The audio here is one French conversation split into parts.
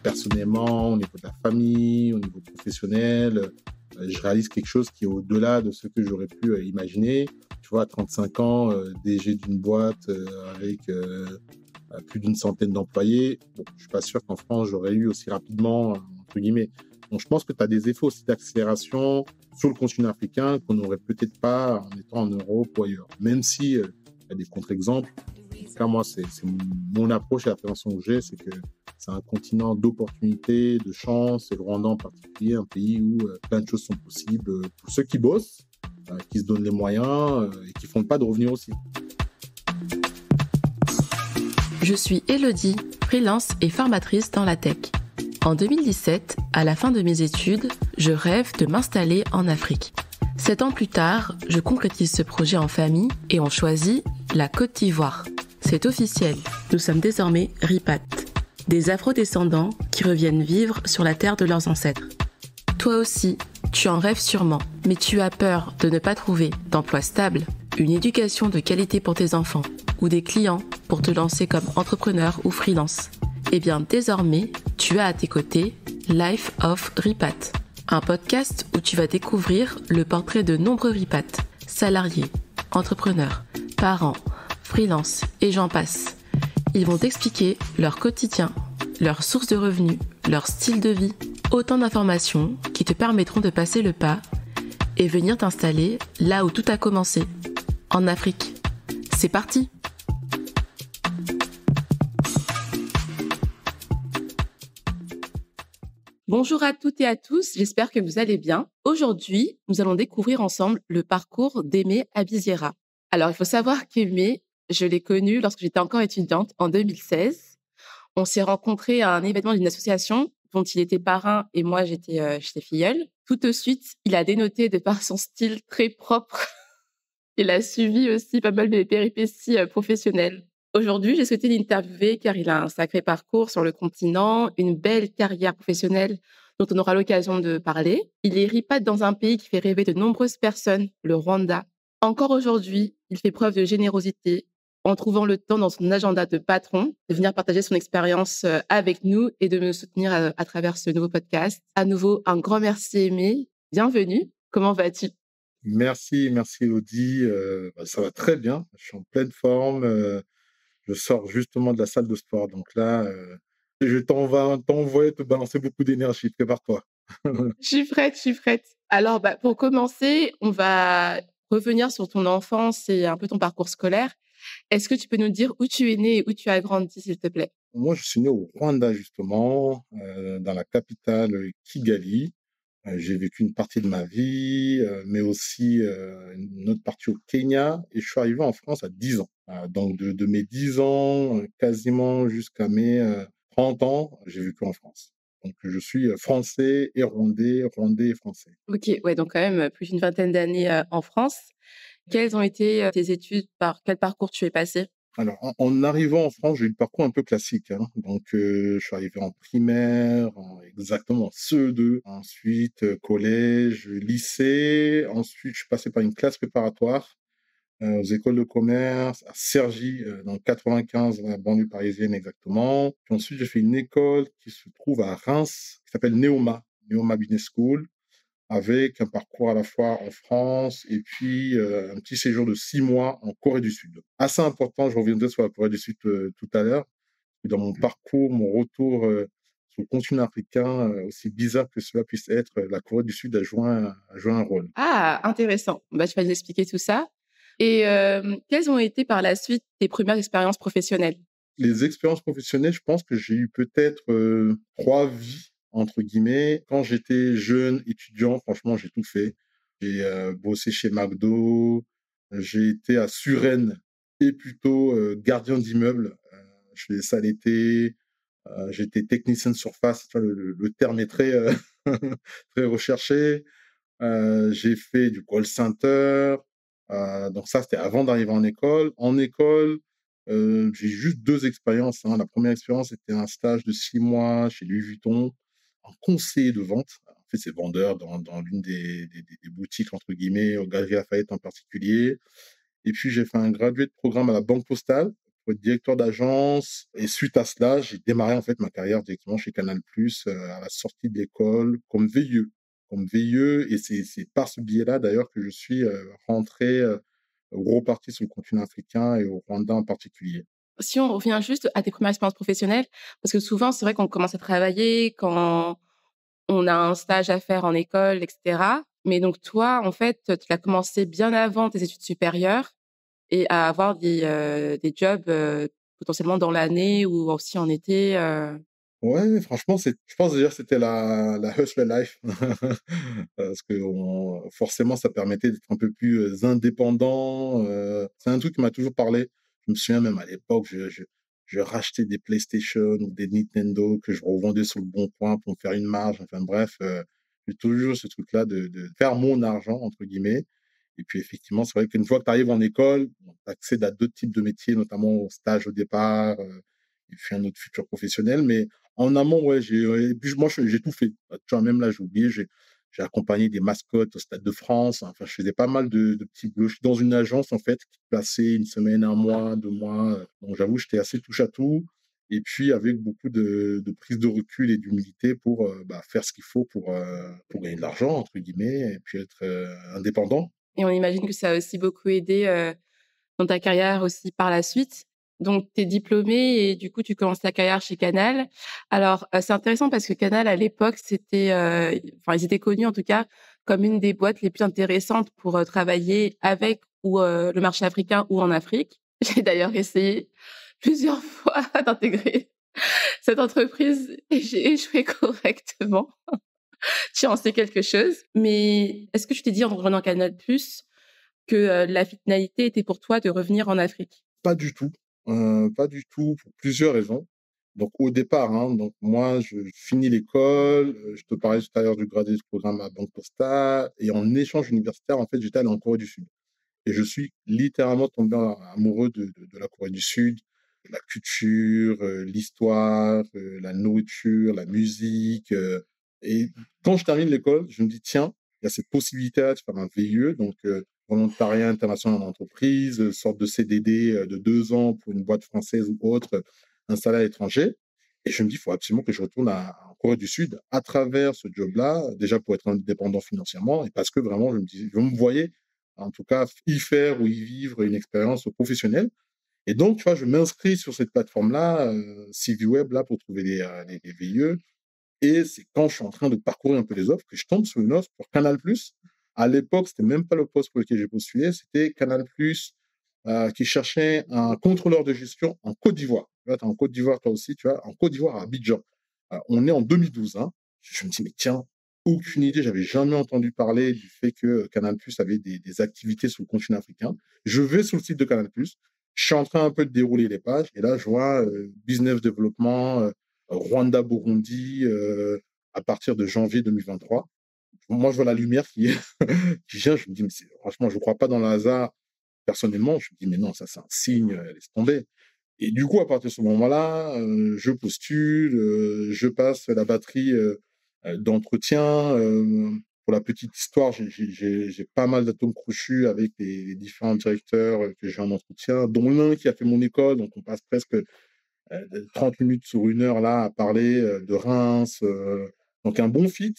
personnellement, au niveau de la famille, au niveau professionnel, je réalise quelque chose qui est au-delà de ce que j'aurais pu imaginer. Tu vois, à 35 ans, DG d'une boîte avec plus d'une centaine d'employés. Bon, je suis pas sûr qu'en France, j'aurais eu aussi rapidement, entre guillemets. Donc, je pense que tu as des effets aussi d'accélération sur le continent africain qu'on n'aurait peut-être pas en étant en Europe ou ailleurs. Même si il y a des contre-exemples. En tout cas, moi, c'est mon approche et l'appréhension que j'ai, c'est que c'est un continent d'opportunités, de chance, et le Rwanda en particulier, un pays où plein de choses sont possibles pour ceux qui bossent, qui se donnent les moyens et qui font pas de revenus aussi. Je suis Elodie, freelance et formatrice dans la tech. En 2017, à la fin de mes études, je rêve de m'installer en Afrique. 7 ans plus tard, je concrétise ce projet en famille et on choisit la Côte d'Ivoire. C'est officiel, nous sommes désormais RIPAT, des afro-descendants qui reviennent vivre sur la terre de leurs ancêtres. Toi aussi, tu en rêves sûrement, mais tu as peur de ne pas trouver d'emploi stable, une éducation de qualité pour tes enfants ou des clients pour te lancer comme entrepreneur ou freelance. Eh bien, désormais, tu as à tes côtés Life of RIPAT, un podcast où tu vas découvrir le portrait de nombreux RIPAT, salariés, entrepreneurs, parents, freelance et j'en passe. Ils vont t'expliquer leur quotidien, leurs sources de revenus, leur style de vie, autant d'informations qui te permettront de passer le pas et venir t'installer là où tout a commencé, en Afrique. C'est parti! Bonjour à toutes et à tous, j'espère que vous allez bien. Aujourd'hui, nous allons découvrir ensemble le parcours d'Aimé Abiziera. Alors, il faut savoir qu'Aimé, je l'ai connu lorsque j'étais encore étudiante en 2016. On s'est rencontrés à un événement d'une association dont il était parrain et moi, j'étais filleule. Tout de suite, il a dénoté de par son style très propre. Il a suivi aussi pas mal des péripéties professionnelles. Aujourd'hui, j'ai souhaité l'interviewer car il a un sacré parcours sur le continent, une belle carrière professionnelle dont on aura l'occasion de parler. Il est RIPAT dans un pays qui fait rêver de nombreuses personnes, le Rwanda. Encore aujourd'hui, il fait preuve de générosité en trouvant le temps dans son agenda de patron de venir partager son expérience avec nous et de me soutenir à travers ce nouveau podcast. À nouveau, un grand merci Aimé. Bienvenue. Comment vas-tu? Merci Elodie. Ça va très bien. Je suis en pleine forme. Je sors justement de la salle de sport. Donc là, je t'envoyer te balancer beaucoup d'énergie. Prépare-toi. Je suis prête. Alors, pour commencer, on va revenir sur ton enfance et un peu ton parcours scolaire. Est-ce que tu peux nous dire où tu es né et où tu as grandi, s'il te plaît? Moi, je suis né au Rwanda, justement, dans la capitale Kigali. J'ai vécu une partie de ma vie, mais aussi une autre partie au Kenya. Et je suis arrivé en France à 10 ans. Donc, de mes 10 ans, quasiment jusqu'à mes 30 ans, j'ai vécu en France. Donc, je suis français et rwandais, rwandais et français. OK, ouais, donc quand même, plus d'une vingtaine d'années, en France. Quelles ont été, tes études? Par quel parcours tu es passé? Alors, en arrivant en France, j'ai eu le parcours un peu classique, hein. Donc, je suis arrivé en primaire, exactement en CE2, ensuite collège, lycée. Ensuite, je suis passé par une classe préparatoire aux écoles de commerce à Cergy, dans le 95, dans la banlieue parisienne exactement. Puis ensuite, j'ai fait une école qui se trouve à Reims, qui s'appelle Neoma Business School, avec un parcours à la fois en France et puis un petit séjour de 6 mois en Corée du Sud. Assez important, je reviendrai sur la Corée du Sud tout à l'heure. Dans mon parcours, mon retour sur le continent africain, aussi bizarre que cela puisse être, la Corée du Sud a joué un rôle. Ah, intéressant. Tu vas nous expliquer tout ça et quelles ont été par la suite tes premières expériences professionnelles? Les expériences professionnelles, je pense que j'ai eu peut-être 3 vies, entre guillemets. Quand j'étais jeune étudiant, franchement, j'ai tout fait. J'ai bossé chez McDo, j'ai été à Suresnes et plutôt gardien d'immeuble. Je faisais ça l'été. J'étais technicien de surface. Tu vois, le terme est très, très recherché. J'ai fait du call center. Donc ça, c'était avant d'arriver en école. En école, j'ai juste 2 expériences, hein. La première expérience, c'était un stage de 6 mois chez Louis Vuitton, en conseiller de vente. En fait, c'est vendeur dans l'une des boutiques, entre guillemets, aux Galeries Lafayette en particulier. Et puis, j'ai fait un gradué de programme à la Banque Postale pour être directeur d'agence. Et suite à cela, j'ai démarré en fait ma carrière directement chez Canal+, à la sortie de l'école comme VIE. Comme VIE, et c'est par ce biais-là d'ailleurs que je suis rentré gros parti sur le continent africain et au Rwanda en particulier. Si on revient juste à tes premières expériences professionnelles, parce que souvent, c'est vrai qu'on commence à travailler quand on a un stage à faire en école, et cetera. Mais donc toi, en fait, tu as commencé bien avant tes études supérieures et à avoir des jobs, potentiellement dans l'année ou aussi en été. Ouais, franchement, je pense déjà que c'était la hustler life. Parce que forcément, ça permettait d'être un peu plus indépendant. C'est un truc qui m'a toujours parlé. Je me souviens même à l'époque, je rachetais des PlayStation ou des Nintendo que je revendais sur le bon coin pour me faire une marge. Enfin bref, j'ai toujours ce truc-là de faire mon argent, entre guillemets. Et puis effectivement, c'est vrai qu'une fois que tu arrives en école, tu accèdes à d'autres types de métiers, notamment au stage au départ, et puis un autre futur professionnel. Mais en amont, ouais, et puis moi, j'ai tout fait. Tu vois, même là, j'ai oublié, j'ai accompagné des mascottes au Stade de France. Enfin, je faisais pas mal de petits boulots. Je suis dans une agence, en fait, qui passait une semaine, un mois, 2 mois. Donc, j'avoue, j'étais assez touche à tout. Et puis, avec beaucoup de prise de recul et d'humilité pour faire ce qu'il faut pour gagner de l'argent, entre guillemets, et puis être indépendant. Et on imagine que ça a aussi beaucoup aidé, dans ta carrière aussi par la suite. Donc tu es diplômée et du coup, tu commences ta carrière chez Canal. Alors, c'est intéressant parce que Canal, à l'époque, c'était, enfin, ils étaient connus en tout cas comme une des boîtes les plus intéressantes pour, travailler avec ou, le marché africain ou en Afrique. J'ai d'ailleurs essayé plusieurs fois d'intégrer cette entreprise et j'ai échoué correctement. Tu en sais quelque chose. Mais est-ce que tu t'es dit en rejoignant Canal+ que, la finalité était pour toi de revenir en Afrique? Pas du tout, pas du tout pour plusieurs raisons. Donc au départ, hein, donc moi je finis l'école, je te parlais tout à l'heure du graduate programme à Banque Postale et en échange universitaire, en fait, j'étais allé en Corée du Sud et je suis littéralement tombé amoureux de la Corée du Sud, la culture, l'histoire, la nourriture, la musique, et quand je termine l'école, je me dis: «Tiens, il y a cette possibilité-là de faire un VIE», donc volontariat international en entreprise, sorte de CDD, de 2 ans pour une boîte française ou autre, installée à l'étranger, et je me dis: «Il faut absolument que je retourne en Corée du Sud à travers ce job-là», déjà pour être indépendant financièrement et parce que vraiment je me voyais, en tout cas, y faire ou y vivre une expérience professionnelle. Et donc, tu vois, je m'inscris sur cette plateforme-là, CiviWeb, là, pour trouver les VIE. Et c'est quand je suis en train de parcourir un peu les offres que je tombe sur une offre pour Canal+. À l'époque, c'était même pas le poste pour lequel j'ai postulé, c'était Canal+, qui cherchait un contrôleur de gestion en Côte d'Ivoire. Tu vois, tu es en Côte d'Ivoire, toi aussi, tu vois, en Côte d'Ivoire, à Abidjan. On est en 2012, hein. Je me dis, mais tiens, aucune idée, j'avais jamais entendu parler du fait que Canal+ avait des activités sur le continent africain. Je vais sur le site de Canal+, je suis en train un peu de dérouler les pages, et là, je vois business développement, Rwanda-Burundi, à partir de janvier 2023. Moi, je vois la lumière qui vient, je me dis, mais franchement, je ne crois pas dans le hasard. Personnellement, je me dis, mais non, ça, c'est un signe, laisse tomber. Et du coup, à partir de ce moment-là, je postule, je passe la batterie d'entretien. Pour la petite histoire, j'ai pas mal d'atomes crochus avec les différents directeurs que j'ai en entretien, dont l'un qui a fait mon école. Donc, on passe presque 30 minutes sur 1 heure là à parler de Reims. Donc, un bon fit.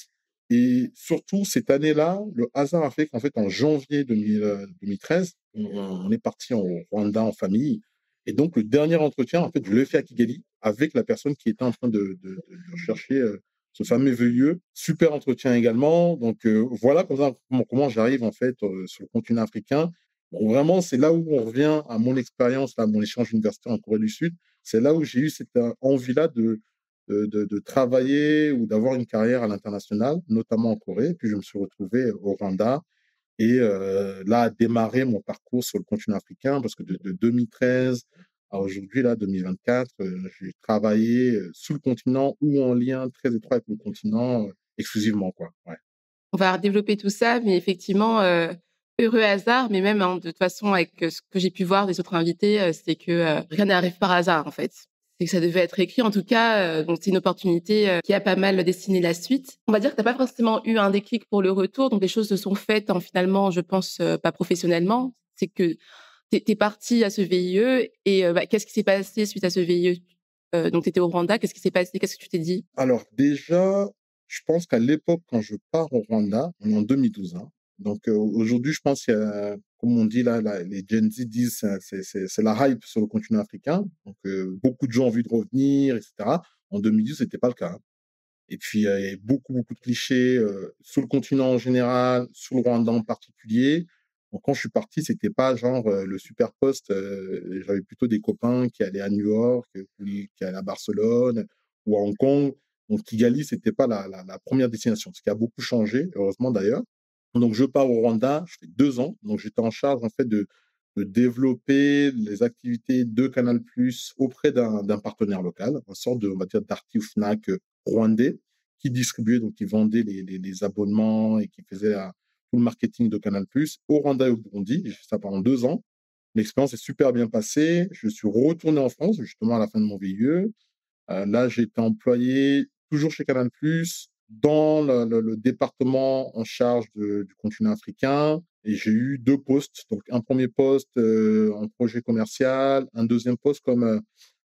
Et surtout, cette année-là, le hasard a fait qu'en fait, en janvier 2013, on est parti en Rwanda en famille. Et donc, le dernier entretien, en fait, je l'ai fait à Kigali avec la personne qui était en train de rechercher ce fameux VIE. Super entretien également. Donc, voilà comment j'arrive, en fait, sur le continent africain. Bon, vraiment, c'est là où on revient à mon expérience, à mon échange universitaire en Corée du Sud. C'est là où j'ai eu cette envie-là de travailler ou d'avoir une carrière à l'international, notamment en Corée. Puis je me suis retrouvé au Rwanda et là, a démarré mon parcours sur le continent africain parce que de 2013 à aujourd'hui, là, 2024, j'ai travaillé sur le continent ou en lien très étroit avec le continent exclusivement, quoi. Ouais. On va redévelopper tout ça, mais effectivement, heureux hasard, mais même, hein, de toute façon avec, ce que j'ai pu voir des autres invités, c'est que, rien n'arrive par hasard, en fait. C'est que ça devait être écrit en tout cas, donc c'est une opportunité, qui a pas mal dessiné la suite. On va dire que tu as pas forcément eu un déclic pour le retour, donc les choses se sont faites en finalement, je pense, pas professionnellement. C'est que T'es parti à ce VIE et qu'est-ce qui s'est passé suite à ce VIE? Donc, tu étais au Rwanda. Qu'est-ce qui s'est passé? Qu'est-ce que tu t'es dit? Alors déjà, je pense qu'à l'époque, quand je pars au Rwanda, on est en 2012, hein. Donc aujourd'hui, je pense qu'il y a, comme on dit là, les Gen Z disent, c'est la hype sur le continent africain. Donc beaucoup de gens ont envie de revenir, etc. En 2012, c'était pas le cas, hein. Et puis il y avait beaucoup de clichés sur le continent en général, sur le Rwanda en particulier. Donc quand je suis parti, c'était pas genre le super poste. J'avais plutôt des copains qui allaient à New York, qui allaient à Barcelone ou à Hong Kong. Donc Kigali, c'était pas la première destination, ce qui a beaucoup changé, heureusement d'ailleurs. Donc je pars au Rwanda, je fais 2 ans. Donc j'étais en charge en fait de développer les activités de Canal+ auprès d'un partenaire local, une sorte de, on va dire, d'Arty ou Fnac rwandais, qui distribuait, donc qui vendait les abonnements et qui faisait tout le marketing de Canal+ au Rwanda et au Burundi. J'ai fait ça pendant 2 ans. L'expérience est super bien passée. Je suis retourné en France, justement, à la fin de mon VIE. Là, j'ai été employé toujours chez Canal+, dans le département en charge du continent africain. Et j'ai eu 2 postes. Donc, un premier poste en projet commercial, un deuxième poste comme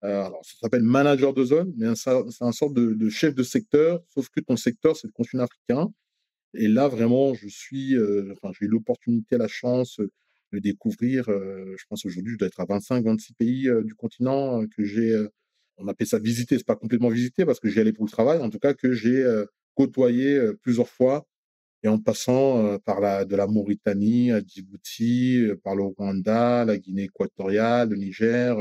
alors, ça s'appelle manager de zone, mais c'est un sorte de chef de secteur, sauf que ton secteur, c'est le continent africain. Et là, vraiment, enfin, j'ai eu l'opportunité, la chance de découvrir, je pense aujourd'hui, je dois être à 25-26 pays du continent que on appelle ça visiter, c'est pas complètement visiter parce que j'y allais pour le travail, en tout cas que j'ai côtoyé plusieurs fois et en passant de la Mauritanie à Djibouti, par le Rwanda, la Guinée équatoriale, le Niger.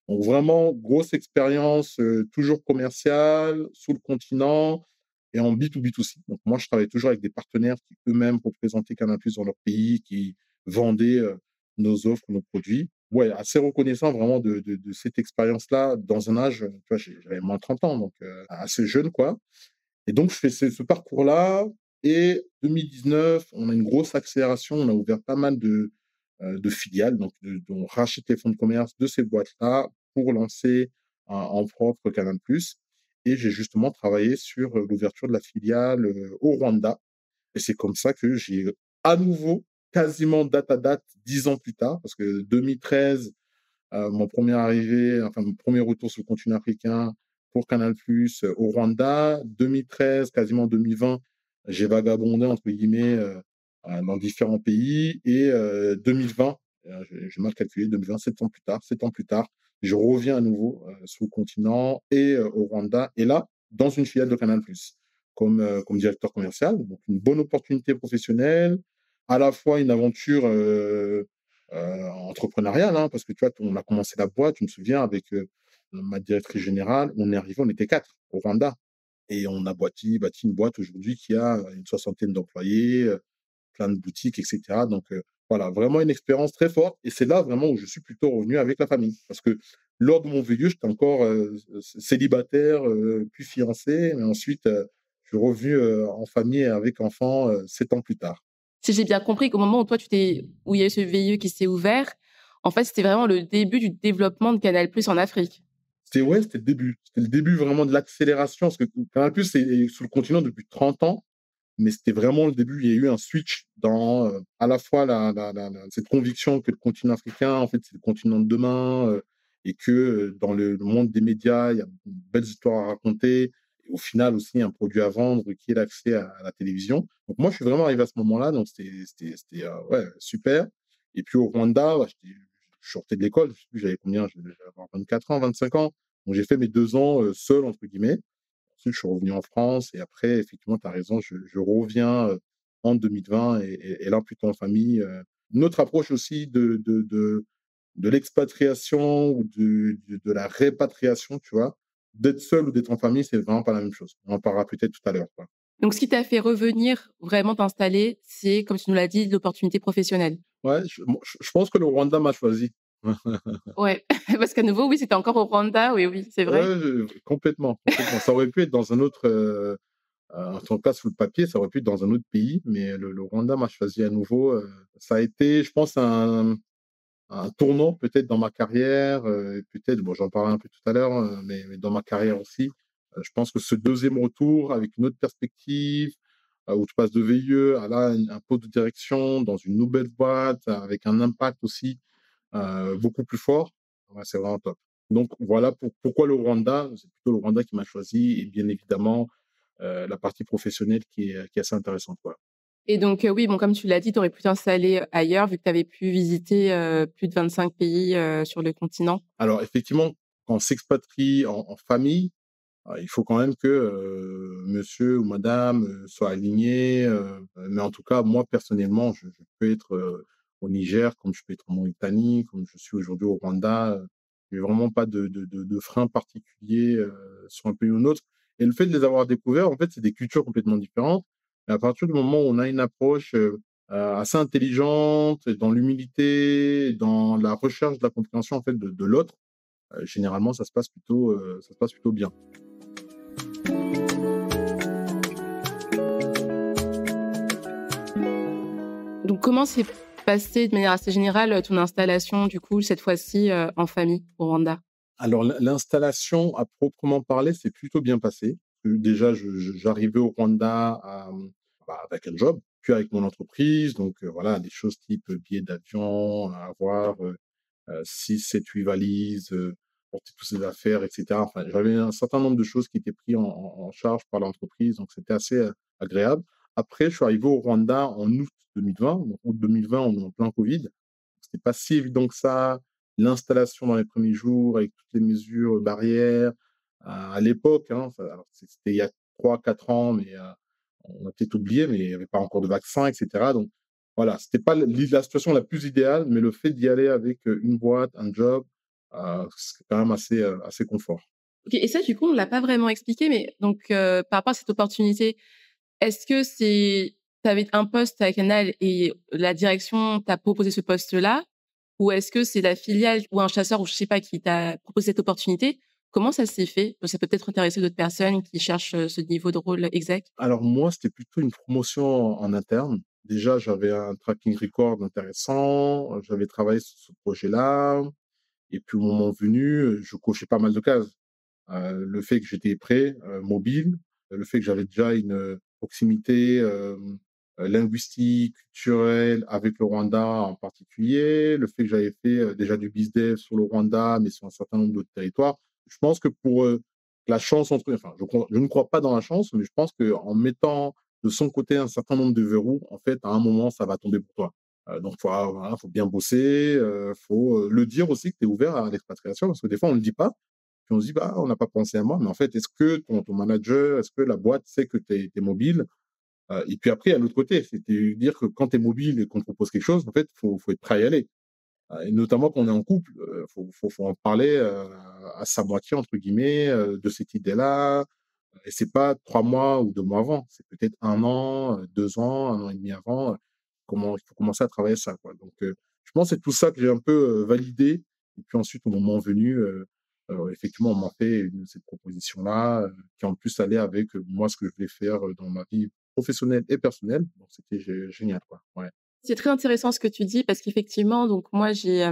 Donc vraiment, grosse expérience, toujours commerciale, sous le continent et en B2B2C. Donc moi, je travaille toujours avec des partenaires qui eux-mêmes représentaient Canal+ dans leur pays, qui vendaient nos offres, nos produits. Ouais, assez reconnaissant vraiment de cette expérience-là dans un âge, tu vois, j'avais moins de 30 ans, donc assez jeune, quoi. Et donc, je fais ce parcours-là. Et 2019, on a une grosse accélération. On a ouvert pas mal de filiales, donc on rachète les fonds de commerce de ces boîtes-là pour lancer en propre Canal+. Et j'ai justement travaillé sur l'ouverture de la filiale au Rwanda. Et c'est comme ça que j'ai à nouveau, quasiment date à date, 10 ans plus tard, parce que 2013, mon premier arrivé, enfin mon premier retour sur le continent africain pour Canal+, au Rwanda. 2013, quasiment 2020, j'ai vagabondé entre guillemets dans différents pays et 2020, j'ai mal calculé, 2020, 7 ans plus tard, je reviens à nouveau sur le continent et au Rwanda et là dans une filiale de Canal+, comme directeur commercial. Donc une bonne opportunité professionnelle, à la fois une aventure entrepreneuriale, hein, parce que tu vois, on a commencé la boîte, je me souviens, avec ma directrice générale, on est arrivé, on était 4 au Rwanda. Et on a bâti une boîte aujourd'hui qui a une soixantaine d'employés, plein de boutiques, etc. Donc voilà, vraiment une expérience très forte. Et c'est là vraiment où je suis plutôt revenu avec la famille. Parce que lors de mon VIE, j'étais encore célibataire, puis fiancé. Mais ensuite, je suis revenu en famille et avec enfant 7 ans plus tard. Si j'ai bien compris qu'au moment où où il y a eu ce VIE qui s'est ouvert, en fait, c'était vraiment le début du développement de Canal+ en Afrique. Ouais, c'était le début. C'était le début vraiment de l'accélération. Parce que Canal+, c'est sur le continent depuis 30 ans. Mais c'était vraiment le début. Il y a eu un switch dans à la fois cette conviction que le continent africain, en fait, c'est le continent de demain et que dans le monde des médias, il y a de belles histoires à raconter. Et au final aussi, un produit à vendre qui est l'accès à la télévision. Donc moi, je suis vraiment arrivé à ce moment-là. Donc c'était ouais, super. Et puis au Rwanda, ouais, je sortais de l'école. Je sais plus, j'avais combien? Je devais avoir 24 ans, 25 ans. Donc j'ai fait mes 2 ans seul, entre guillemets. Ensuite, je suis revenu en France et après, effectivement, tu as raison, je reviens en 2020 et là, plutôt en famille. Une autre approche aussi de l'expatriation ou de la répatriation, tu vois. D'être seul ou d'être en famille, c'est vraiment pas la même chose. On en parlera peut-être tout à l'heure, quoi. Donc, ce qui t'a fait revenir, vraiment t'installer, c'est, comme tu nous l'as dit, l'opportunité professionnelle. Ouais, je pense que le Rwanda m'a choisi. Ouais, parce qu'à nouveau, oui, c'était encore au Rwanda, oui, oui, c'est vrai. Ouais, complètement, complètement. Ça aurait pu être dans un autre, en tout cas sur le papier, ça aurait pu être dans un autre pays, mais le Rwanda m'a choisi à nouveau. Ça a été, je pense, un tournant peut-être dans ma carrière, peut-être, bon, j'en parlerai un peu tout à l'heure, mais dans ma carrière aussi. Je pense que ce deuxième retour avec une autre perspective, où tu passes de VIE à là, un poste de direction dans une nouvelle boîte, avec un impact aussi beaucoup plus fort. Ouais, c'est vraiment top. Donc voilà pourquoi le Rwanda. C'est plutôt le Rwanda qui m'a choisi et bien évidemment, la partie professionnelle qui est assez intéressante, quoi. Et donc, oui, bon, comme tu l'as dit, tu aurais pu t'installer ailleurs vu que tu avais pu visiter, plus de 25 pays, sur le continent? Alors effectivement, quand on s'expatrie en famille, il faut quand même que, monsieur ou madame, soit aligné, mais en tout cas, moi, personnellement, je peux être, au Niger, comme je peux être en Mauritanie, comme je suis aujourd'hui au Rwanda, j'ai vraiment pas de frein particulier, sur un pays ou un autre et le fait de les avoir découverts, en fait, c'est des cultures complètement différentes et à partir du moment où on a une approche, assez intelligente, dans l'humilité, dans la recherche de la compréhension, en fait, de l'autre, généralement, ça se passe plutôt bien. Donc comment s'est passée de manière assez générale, ton installation du coup, cette fois-ci, en famille au Rwanda? Alors l'installation à proprement parler, c'est plutôt bien passé. Déjà j'arrivais au Rwanda avec un job, puis avec mon entreprise, donc voilà, des choses type billets d'avion, avoir, 6-7-8 valises, porter toutes ces affaires et cetera. Enfin, j'avais un certain nombre de choses qui étaient pris en charge par l'entreprise, donc c'était assez, agréable. Après, je suis arrivé au Rwanda en août 2020. Donc août 2020, on est en plein covid. C'était pas si évident que ça. L'installation dans les premiers jours avec toutes les mesures, barrières, à l'époque, hein, alors c'était il y a 3-4 ans, mais on a peut-être oublié, mais il y avait pas encore de vaccin et cetera. Donc voilà, c'était pas la situation la plus idéale, mais le fait d'y aller avec, une boîte, un job, c'est quand même assez confort. OK, et ça du coup, on l'a pas vraiment expliqué, mais donc, par rapport à cette opportunité, est-ce que c'est tu avais un poste à Canal et la direction t'a proposé ce poste-là? Ou est-ce que c'est la filiale ou un chasseur ou je sais pas qui t'a proposé cette opportunité? Comment ça s'est fait? Ça peut peut-être intéresser d'autres personnes qui cherchent, ce niveau de rôle exec. Alors moi, c'était plutôt une promotion en interne. Déjà, j'avais un tracking record intéressant, j'avais travaillé sur ce projet-là et puis au moment venu, je cochais pas mal de cases. Le fait que j'étais prêt, mobile, le fait que j'avais déjà une, proximité, linguistique, culturelle avec le Rwanda en particulier, le fait que j'avais fait, déjà du BizDev sur le Rwanda, mais sur un certain nombre d'autres territoires. Je pense que pour, la chance entre enfin, je ne crois pas dans la chance, mais je pense qu'en mettant de son côté un certain nombre de verrous, en fait, à un moment, ça va tomber pour toi. Donc voilà, faut bien bosser, faut, le dire aussi que tu es ouvert à l'expatriation parce que des fois on le dit pas. Puis on se dit: «Bah, on n'a pas pensé à moi», mais en fait, est-ce que ton manager, est-ce que la boîte sait que tu es mobile? Et puis après, à l'autre côté, c'est dire que quand tu es mobile et qu'on te propose quelque chose, en fait, faut être prêt à y aller. Et notamment quand on est en couple, faut en parler, à sa «moitié» entre guillemets, de cette idée-là. Et c'est pas 3 mois ou 2 mois avant, c'est peut-être 1 an, 2 ans, 1 an et demi avant, comment il faut commencer à travailler ça, quoi. Donc je pense que c'est tout ça que j'ai un peu, validé et puis ensuite au moment venu, effectivement, on m'a fait cette proposition-là, qui en plus allait avec, moi ce que je voulais faire, dans ma vie professionnelle et personnelle. Donc c'était génial, quoi. Ouais. C'est très intéressant ce que tu dis parce qu'effectivement, donc moi j'ai,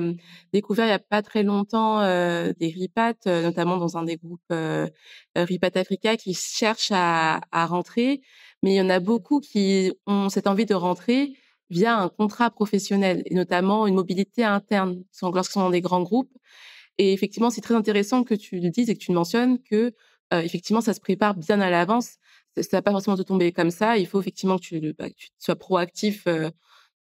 découvert il y a pas très longtemps, des RIPAT, notamment dans un des groupes, RIPAT Africa qui cherchent à rentrer. Mais il y en a beaucoup qui ont cette envie de rentrer via un contrat professionnel et notamment une mobilité interne, lorsqu'ils sont dans des grands groupes. Et effectivement, c'est très intéressant que tu le dises et que tu le mentionnes que, effectivement, ça se prépare bien à l'avance. Ça va pas forcément te tomber comme ça. Il faut effectivement que tu sois proactif,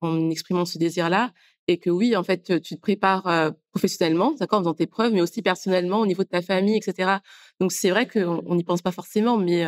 en exprimant ce désir-là et que oui, en fait, tu te prépares, professionnellement, d'accord, en faisant tes preuves, mais aussi personnellement au niveau de ta famille et cetera. Donc c'est vrai qu'on n'y pense pas forcément, mais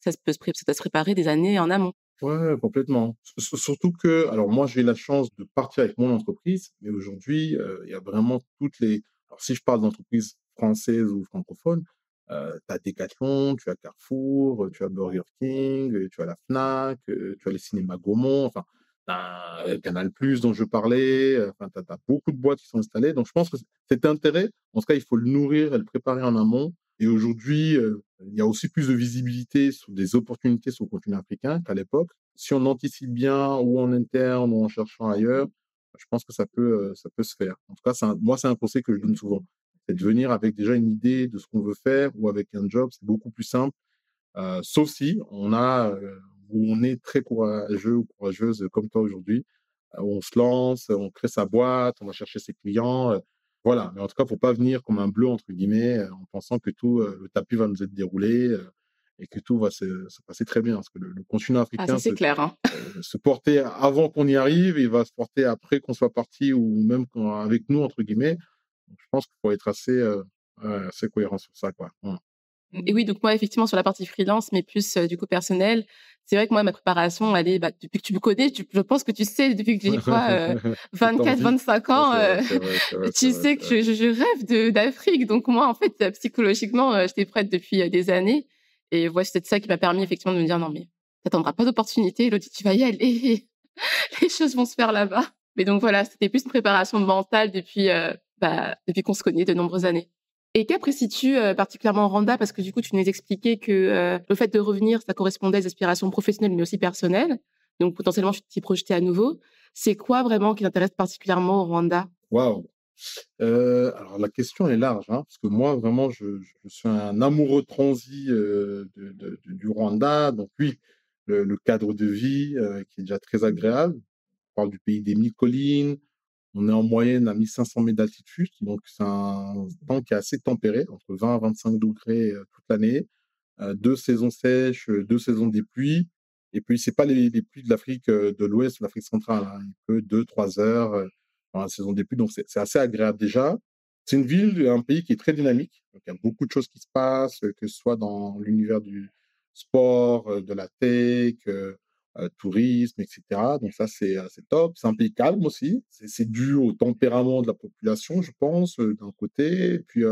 ça doit se préparer des années en amont. Ouais, complètement. Surtout que alors moi, j'ai eu la chance de partir avec mon entreprise, mais aujourd'hui, il y a vraiment toutes les alors si je parle d'entreprises françaises ou francophones, tu as Decathlon, tu as Carrefour, tu as Burger King, tu as la Fnac, tu as les cinémas Gaumont, enfin, tu as, Canal+ dont je parlais, enfin, tu as beaucoup de boîtes qui sont installées. Donc je pense que cet intérêt, en tout cas, il faut le nourrir et le préparer en amont et aujourd'hui, il y a aussi plus de visibilité sur des opportunités sur le continent africain qu'à l'époque. Si on anticipe bien ou en interne ou en cherchant ailleurs, je pense que ça peut se faire. En tout cas, moi, c'est un conseil que je donne souvent. C'est de venir avec déjà une idée de ce qu'on veut faire ou avec un job, c'est beaucoup plus simple. Sauf si on a, ou on est très courageux ou courageuse comme toi aujourd'hui, On se lance, on crée sa boîte, on va chercher ses clients, voilà. Mais en tout cas, il ne faut pas venir comme un bleu, entre guillemets, en pensant que tout, le tapis va nous être déroulé, et que tout va se passer très bien. Parce que le continent Ah, ça, africain c'est clair, hein. se portait avant qu'on y arrive, il va se porter après qu'on soit parti ou même avec nous, entre guillemets. Donc, je pense qu'il faut être assez, ouais, assez cohérent sur ça, quoi. Et oui, donc moi, effectivement, sur la partie freelance, mais plus, du coup, personnelle, c'est vrai que moi, ma préparation, elle est, depuis que tu me connais, je pense que tu sais, depuis que j'ai quoi, Cette envie. 24-25 Ouais, ans, c'est vrai, c'est vrai, c'est vrai, c'est tu vrai, sais c'est que vrai. je rêve d'Afrique. Donc moi, en fait, psychologiquement, j'étais prête depuis, des années et ouais, c'est ça qui m'a permis effectivement de me dire: «Non, mais tu attendras pas d'opportunité, Elodie, tu vas y aller, les choses vont se faire là-bas». Mais donc voilà, c'était plus une préparation mentale depuis, depuis qu'on se connaît de nombreuses années. Et qu'apprécies-tu, particulièrement au Rwanda? Parce que du coup, tu nous expliquais que, le fait de revenir, ça correspondait à des aspirations professionnelles, mais aussi personnelles. Donc potentiellement, tu t'y projetais à nouveau. C'est quoi vraiment qui t'intéresse particulièrement au Rwanda? Waouh! Alors la question est large, hein, parce que moi vraiment je suis un amoureux transi, du Rwanda. Donc oui, le cadre de vie, qui est déjà très agréable. On parle du pays des 1000 collines, on est en moyenne à 1 500 mètres d'altitude, donc c'est un temps qui est assez tempéré, entre 20 à 25 degrés toute l'année. 2 saisons sèches, 2 saisons des pluies, et puis c'est pas les pluies de l'Afrique, de l'Ouest ou l'Afrique centrale, hein. Il pleut 2 3 heures, pendant la saison des pluies, donc c'est assez agréable déjà. C'est une ville, un pays qui est très dynamique, donc il y a beaucoup de choses qui se passent, que ce soit dans l'univers du sport, de la tech, tourisme, et cetera. Donc ça, c'est top. C'est un pays calme aussi. C'est dû au tempérament de la population, je pense, d'un côté, et puis,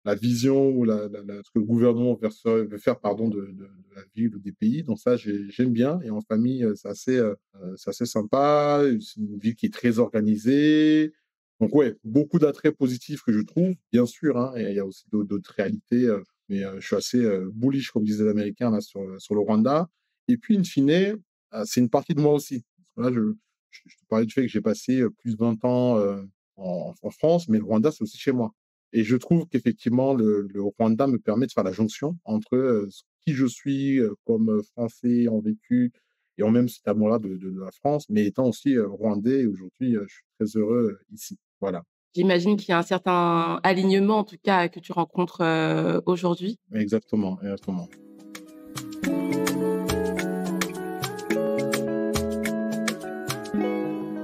la vision ou ce que le gouvernement veut faire, pardon, de la ville ou des pays. Donc ça, j'aime bien. Et en famille, c'est assez sympa. C'est une ville qui est très organisée. Donc ouais, beaucoup d'attraits positifs que je trouve, bien sûr, hein, et il y a aussi d'autres réalités, mais je suis assez bullish, comme disent les Américains, là, sur le Rwanda. Et puis, in fine, c'est une partie de moi aussi. Parce que là, je te parlais du fait que j'ai passé plus de 20 ans en France, mais le Rwanda, c'est aussi chez moi. Et je trouve qu'effectivement, le Rwanda me permet de faire la jonction entre qui je suis comme Français en vécu et en même cet amour-là de la France, mais étant aussi rwandais. Et aujourd'hui, je suis très heureux ici. Voilà, J'imagine qu'il y a un certain alignement, en tout cas, que tu rencontres, aujourd'hui. exactement, exactement.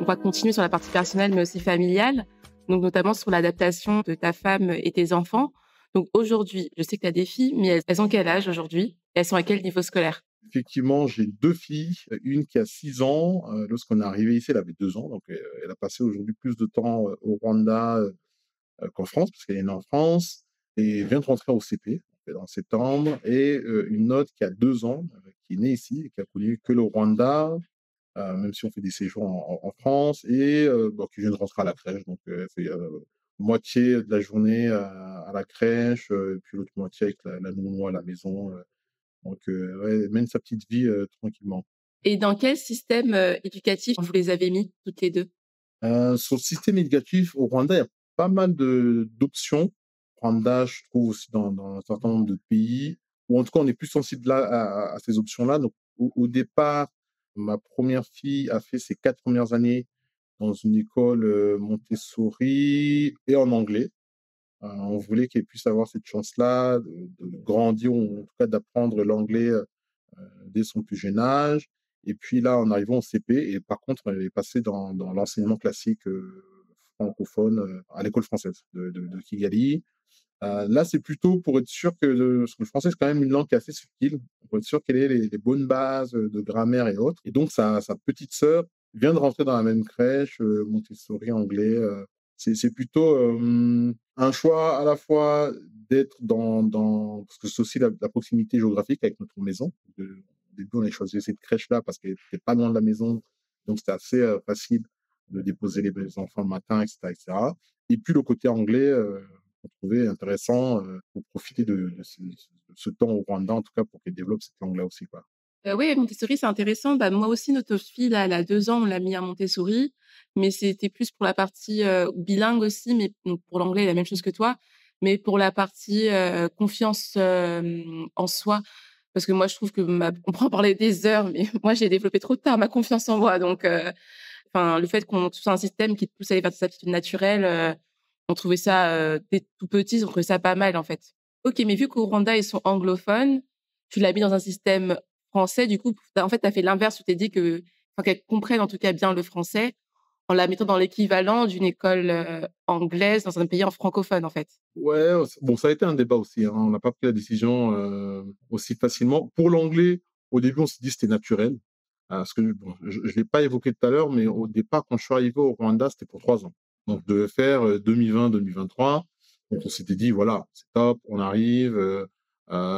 On va continuer sur la partie personnelle, mais aussi familiale, donc notamment sur l'adaptation de ta femme et tes enfants. Donc aujourd'hui, je sais que tu as des filles, mais elles ont quel âge aujourd'hui? Elles sont à quel niveau scolaire? Effectivement, j'ai 2 filles, une qui a 6 ans. Lorsqu'on est arrivé ici, elle avait 2 ans, donc elle a passé aujourd'hui plus de temps au Rwanda qu'en France, parce qu'elle est née en France, et vient de rentrer au CP en septembre. Et une autre qui a 2 ans, qui est née ici et qui a connu que le Rwanda, même si on fait des séjours en France, et bon, qui vient de rentrer à la crèche. Donc elle fait moitié de la journée à la crèche, puis l'autre moitié avec la nounou à la maison. Donc ouais, elle mène sa petite vie tranquillement. Et dans quel système, éducatif vous les avez mis toutes les 2? Sur le système éducatif au Rwanda, il y a pas mal d'options. Rwanda, je trouve aussi dans un certain nombre de pays, ou en tout cas, on est plus sensible là à ces options-là. Donc au départ, ma première fille a fait ses 4 premières années dans une école, Montessori, et en anglais. On voulait qu'elle puisse avoir cette chance-là de grandir, ou en tout cas d'apprendre l'anglais, dès son plus jeune âge. Et puis là, en arrivant au CP, et par contre, elle est passée dans l'enseignement classique francophone à l'école française de Kigali. Là, c'est plutôt pour être sûr parce que le français, c'est quand même une langue qui est assez subtile, pour être sûr qu'elle ait les bonnes bases de grammaire et autres. Et donc, sa petite sœur vient de rentrer dans la même crèche, Montessori anglais. C'est plutôt un choix à la fois d'être parce que c'est aussi la proximité géographique avec notre maison. Au début, on a choisi cette crèche-là parce qu'elle n'était pas loin de la maison, donc c'était assez facile de déposer les enfants le matin, etc., etc. Et puis le côté anglais, qu'on trouvait intéressant pour profiter de ce temps au Rwanda, en tout cas pour qu'elle développe cette langue-là aussi, quoi. Oui, Montessori, c'est intéressant. Bah, moi aussi, notre fille, là, elle a 2 ans, on l'a mis à Montessori, mais c'était plus pour la partie, bilingue aussi, mais donc pour l'anglais, la même chose que toi, mais pour la partie, confiance, en soi. Parce que moi, je trouve que on pourra en parler des heures, mais moi, j'ai développé trop tard ma confiance en moi, donc enfin, le fait qu'on soit un système qui te pousse à aller vers tes aptitudes naturelles, on trouvait ça, dès tout petit, on trouvait ça pas mal, en fait. OK, mais vu qu'au Rwanda, ils sont anglophones, tu l'as mis dans un système français, du coup, en fait, tu as fait l'inverse, tu t'es dit que enfin, qu'elles comprennent en tout cas bien le français, en la mettant dans l'équivalent d'une école, anglaise dans un pays en francophone, en fait. Ouais, bon, ça a été un débat aussi, hein. On n'a pas pris la décision, aussi facilement. Pour l'anglais, au début, on s'est dit que c'était naturel, parce que bon, je l'ai pas évoqué tout à l'heure, mais au départ, quand je suis arrivé au Rwanda, c'était pour 3 ans. Donc je devais faire, 2020-2023. Donc on s'était dit: «Voilà, c'est top, on arrive,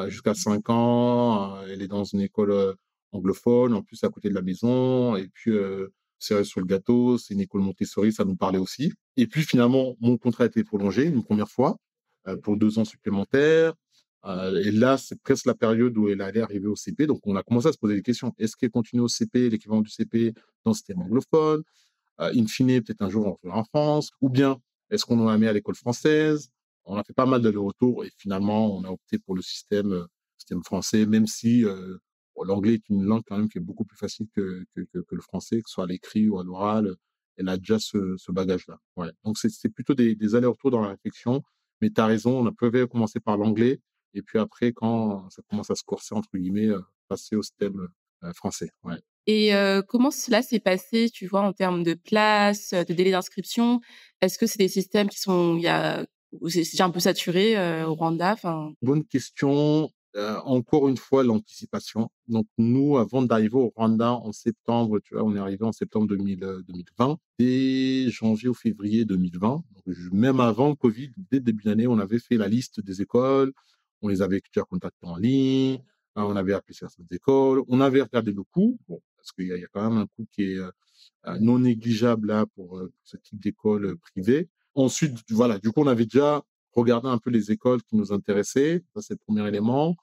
jusqu'à 5 ans, elle est dans une école, anglophone, en plus à côté de la maison et puis, cerise sur le gâteau, c'est une école Montessori, ça nous parlait aussi». Et puis finalement, mon contrat a été prolongé une première fois, pour 2 ans supplémentaires, et là, c'est presque la période où elle allait arriver au CP, donc on a commencé à se poser des questions. Est-ce qu'elle continue au CP, l'équivalent du CP dans le système anglophone? In fine, peut-être un jour, on reviendra en France, ou bien est-ce qu'on la met à l'école française? On a fait pas mal d'allers-retours et finalement, on a opté pour le système français, même si, bon, l'anglais est une langue quand même qui est beaucoup plus facile que le français, que ce soit à l'écrit ou à l'oral, elle a déjà ce bagage-là. Ouais, donc c'est plutôt des allers-retours dans la réflexion, mais tu as raison, on a préféré commencer par l'anglais et puis après quand ça commence à se «corser» entre guillemets, passer au système, français, ouais. Et comment cela s'est passé, tu vois, en termes de place, de délai d'inscription? Est-ce que c'est des systèmes qui sont il y a où c'est déjà un peu saturé, au Rwanda? Enfin, Bonne question. Encore une fois, l'anticipation. Donc nous, avant d'arriver au Rwanda en septembre, tu vois, on est arrivé en septembre 2020. Dès janvier ou février 2020, donc même avant le Covid, dès le début d'année, on avait fait la liste des écoles, on les avait déjà contactées en ligne, on avait appelé certaines écoles, on avait regardé le coût, bon, parce qu'il y a quand même un coût qui est non négligeable là pour ce type d'école privée. Ensuite, voilà, du coup, on avait déjà regardé un peu les écoles qui nous intéressaient. Ça, c'est le premier élément.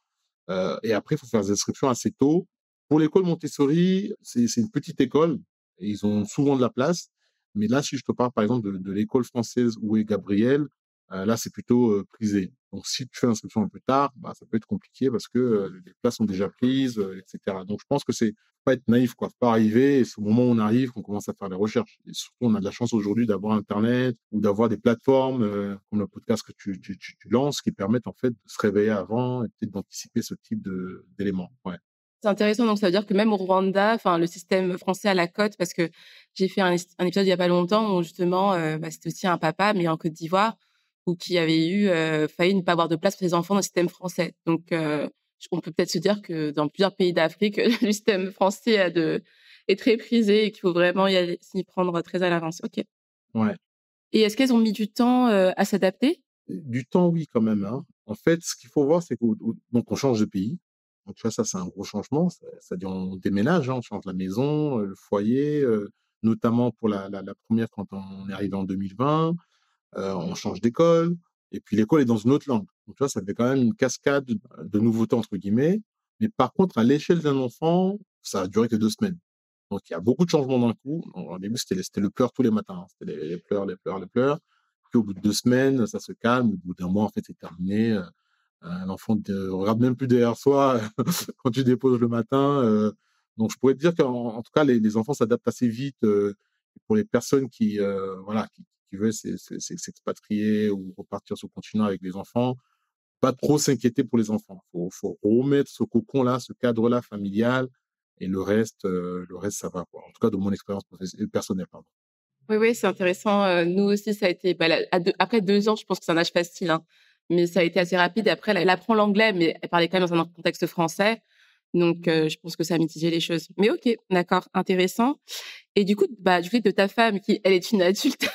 Et après, il faut faire des inscriptions assez tôt. Pour l'école Montessori, c'est une petite école et ils ont souvent de la place. Mais là, si je te parle par exemple de l'école française où est Gabriel, là, c'est plutôt prisé. Donc, si tu fais l'inscription un peu tard, bah, ça peut être compliqué parce que les places sont déjà prises, etc. Donc, je pense que c'est pas être naïf, quoi. Faut pas arriver et c'est au moment où on arrive qu'on commence à faire des recherches. Et surtout, on a de la chance aujourd'hui d'avoir Internet ou d'avoir des plateformes comme le podcast que tu lances qui permettent en fait de se réveiller avant et peut-être d'anticiper ce type d'éléments. Ouais. c'est intéressant, donc ça veut dire que même au Rwanda, enfin, le système français à la cote, parce que j'ai fait un épisode il y a pas longtemps où justement, bah, c'était aussi un papa, mais en Côte d'Ivoire, ou qui avait eu, failli ne pas avoir de place pour ses enfants dans le système français. Donc, on peut peut-être se dire que dans plusieurs pays d'Afrique, le système français est très prisé et qu'il faut vraiment s'y prendre très à l'avance. OK. Ouais. Et est-ce qu'elles ont mis du temps, à s'adapter? Du temps, oui, quand même, hein. En fait, ce qu'il faut voir, c'est donc on change de pays. Donc tu vois, ça, c'est un gros changement. C'est-à-dire on déménage, hein, on change la maison, le foyer, notamment pour la 1re quand on est arrivé en 2020. On change d'école et puis l'école est dans une autre langue. Donc tu vois, ça fait quand même une cascade de «nouveautés» entre guillemets. Mais par contre, à l'échelle d'un enfant, ça a duré que 2 semaines. Donc il y a beaucoup de changements d'un coup. Au début, c'était le pleur tous les matins, hein. C'était les pleurs, les pleurs, les pleurs. Puis au bout de 2 semaines, ça se calme. Au bout d'un mois, en fait, c'est terminé. L'enfant ne regarde même plus derrière soi quand tu déposes le matin. Donc je pourrais te dire qu'en tout cas, les enfants s'adaptent assez vite, pour les personnes qui, voilà, qui veulent s'expatrier ou repartir sur le continent avec des enfants, pas trop s'inquiéter pour les enfants. Faut remettre ce cocon-là, ce cadre-là familial et le reste ça va, quoi. En tout cas de mon expérience personnelle, pardon. Oui, oui, c'est intéressant, nous aussi, ça a été, bah, là, après 2 ans, je pense que c'est un âge facile, hein, mais ça a été assez rapide et après elle apprend l'anglais, mais elle parlait quand même dans un contexte français, donc je pense que ça a mitigé les choses. Mais OK, d'accord, intéressant. Et du coup, bah, du côté de ta femme qui, elle, est une adulte,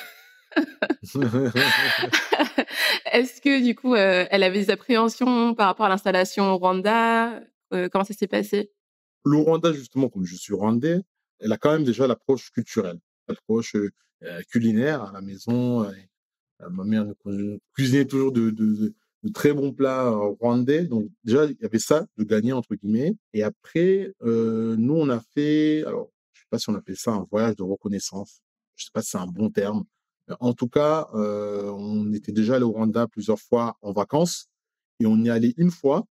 est-ce que du coup, elle avait des appréhensions par rapport à l'installation au Rwanda? Comment ça s'est passé? Le Rwanda, justement, comme je suis rwandais, elle a quand même déjà l'approche culturelle, l'approche, culinaire à la maison, ma mère nous cuisinait toujours de très bons plats, rwandais, donc déjà, il y avait ça de «gagner» entre guillemets et après, nous, on a fait alors, je sais pas si on appelle ça un voyage de reconnaissance. Je sais pas si c'est un bon terme. En tout cas, on était déjà allé au Rwanda plusieurs fois en vacances et on y est allé une fois.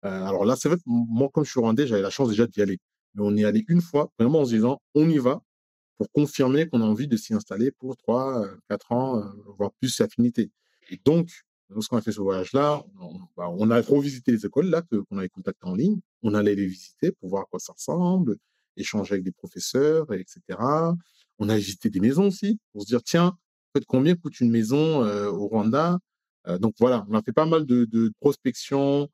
Alors là, c'est vrai que moi, comme je suis rwandais, j'avais la chance déjà d'y aller. Mais on y est allé une fois, vraiment en se disant: «On y va». pour confirmer qu'on a envie de s'y installer pour 3, 4 ans, voire plus affinité. Et donc, lorsqu'on a fait ce voyage-là, on a revisité les écoles là qu'on avait contactées en ligne. On allait les visiter pour voir à quoi ça ressemble, échanger avec des professeurs, et cetera. On a visité des maisons aussi pour se dire: «Tiens, en fait, combien coûte une maison, au Rwanda?» Donc voilà, on a fait pas mal de prospection,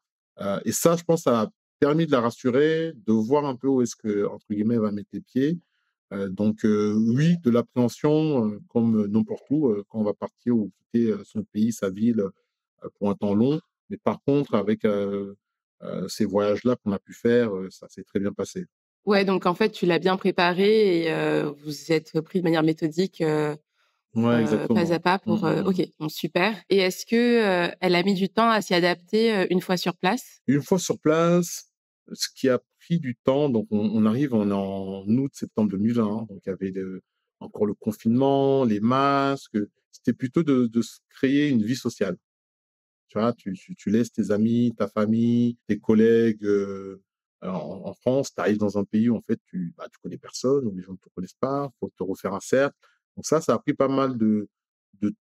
et ça, je pense, ça a permis de la rassurer, de voir un peu où est-ce que, entre guillemets, «elle va mettre les pieds». Donc oui, de l'appréhension, comme n'importe où, quand on va partir ou quitter, son pays, sa ville, pour un temps long. Mais par contre, avec, ces voyages-là qu'on a pu faire, ça s'est très bien passé. Ouais, donc en fait, tu l'as bien préparé et vous vous êtes pris de manière méthodique, Ouais, pas exactement. à pas Mmh, pour, mmh, mmh. OK, bon super et est-ce que, elle a mis du temps à s'y adapter, une fois sur place? Une fois sur place, ce qui a pris du temps, donc on arrive, on est en août-septembre 2020, donc il y avait encore le confinement, les masques, c'était plutôt de se créer une vie sociale. Tu vois? Tu laisses tes amis, ta famille, tes collègues, en France, tu arrives dans un pays où en fait tu connais personne, où les gens ne te connaissent pas, faut te refaire un cercle. Donc ça a pris pas mal de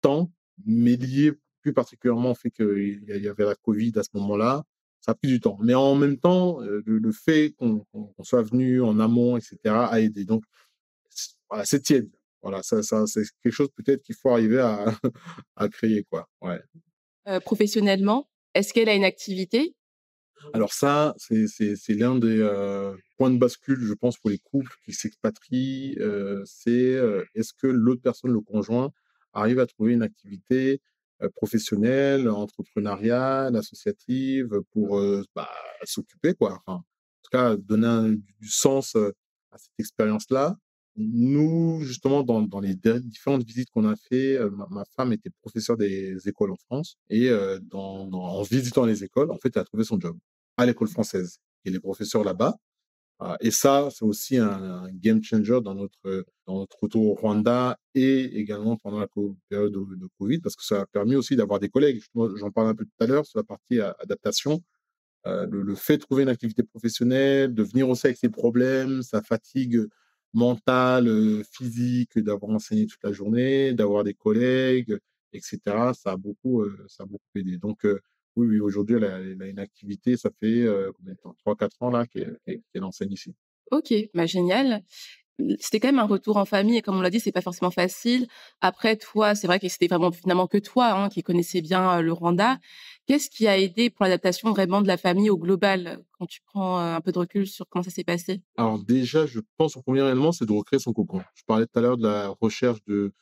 temps, mais lié plus particulièrement au fait qu'il y avait la covid à ce moment-là, ça a pris du temps. Mais en même temps, le fait qu'on soit venu en amont et cetera a aidé. Donc voilà, c'est tiède. Voilà, ça c'est quelque chose peut-être qu'il faut arriver à à créer quoi. Ouais. Professionnellement, est-ce qu'elle a une activité? Alors ça, c'est l'un des, points de bascule, je pense, pour les couples qui s'expatrient, est-ce que l'autre personne, le conjoint, arrive à trouver une activité, professionnelle, entrepreneuriale, associative pour, s'occuper quoi, enfin, en tout cas donner du sens, à cette expérience-là. Nous, justement, dans les différentes visites qu'on a fait, ma femme était professeure des écoles en France et en visitant les écoles, en fait, elle a trouvé son job à l'école française et les professeurs là-bas. Et ça, c'est aussi un game changer dans notre retour au Rwanda et également pendant la période de Covid, parce que ça a permis aussi d'avoir des collègues. Moi, j'en parlais un peu tout à l'heure sur la partie adaptation. Le fait de trouver une activité professionnelle, de venir aussi avec ses problèmes, sa fatigue mentale, physique, d'avoir enseigné toute la journée, d'avoir des collègues, et cetera, ça a beaucoup aidé. Donc oui, oui, aujourd'hui, elle a une activité, ça fait, combien de temps? 3-4 ans là qu'elle enseigne ici. OK, bah, génial. C'était quand même un retour en famille et comme on l'a dit, c'est pas forcément facile. Après toi, c'est vrai que c'était vraiment finalement que toi, hein, qui connaissais bien, le Rwanda. Qu'est-ce qui a aidé pour l'adaptation vraiment de la famille au global, quand tu prends, un peu de recul sur comment ça s'est passé? Alors déjà, je pense au premier élément, c'est de recréer son cocon. Je parlais tout à l'heure de la recherche de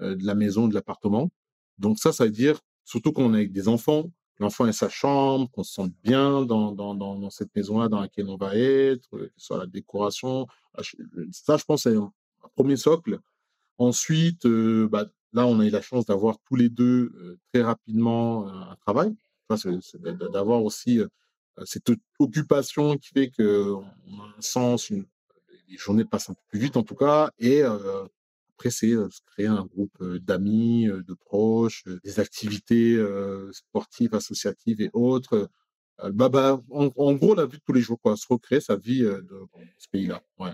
la maison, de l'appartement. Donc ça veut dire, surtout quand on est avec des enfants, l'enfant ait sa chambre, qu'on se sente bien dans cette maison-là dans laquelle on va être, que ce soit la décoration. Ça, je pense, c'est un 1 socle. Ensuite, là, on a eu la chance d'avoir tous les 2 très rapidement, un travail. Tu vois, c'est d'avoir aussi, cette occupation qui fait qu'on a un sens, les journées passent un peu plus vite en tout cas et après c'est, se créer un groupe, d'amis, de proches, des activités, sportives, associatives et autres, en gros la vie de tous les jours quoi, se recréer sa vie, dans ce pays-là. Ouais.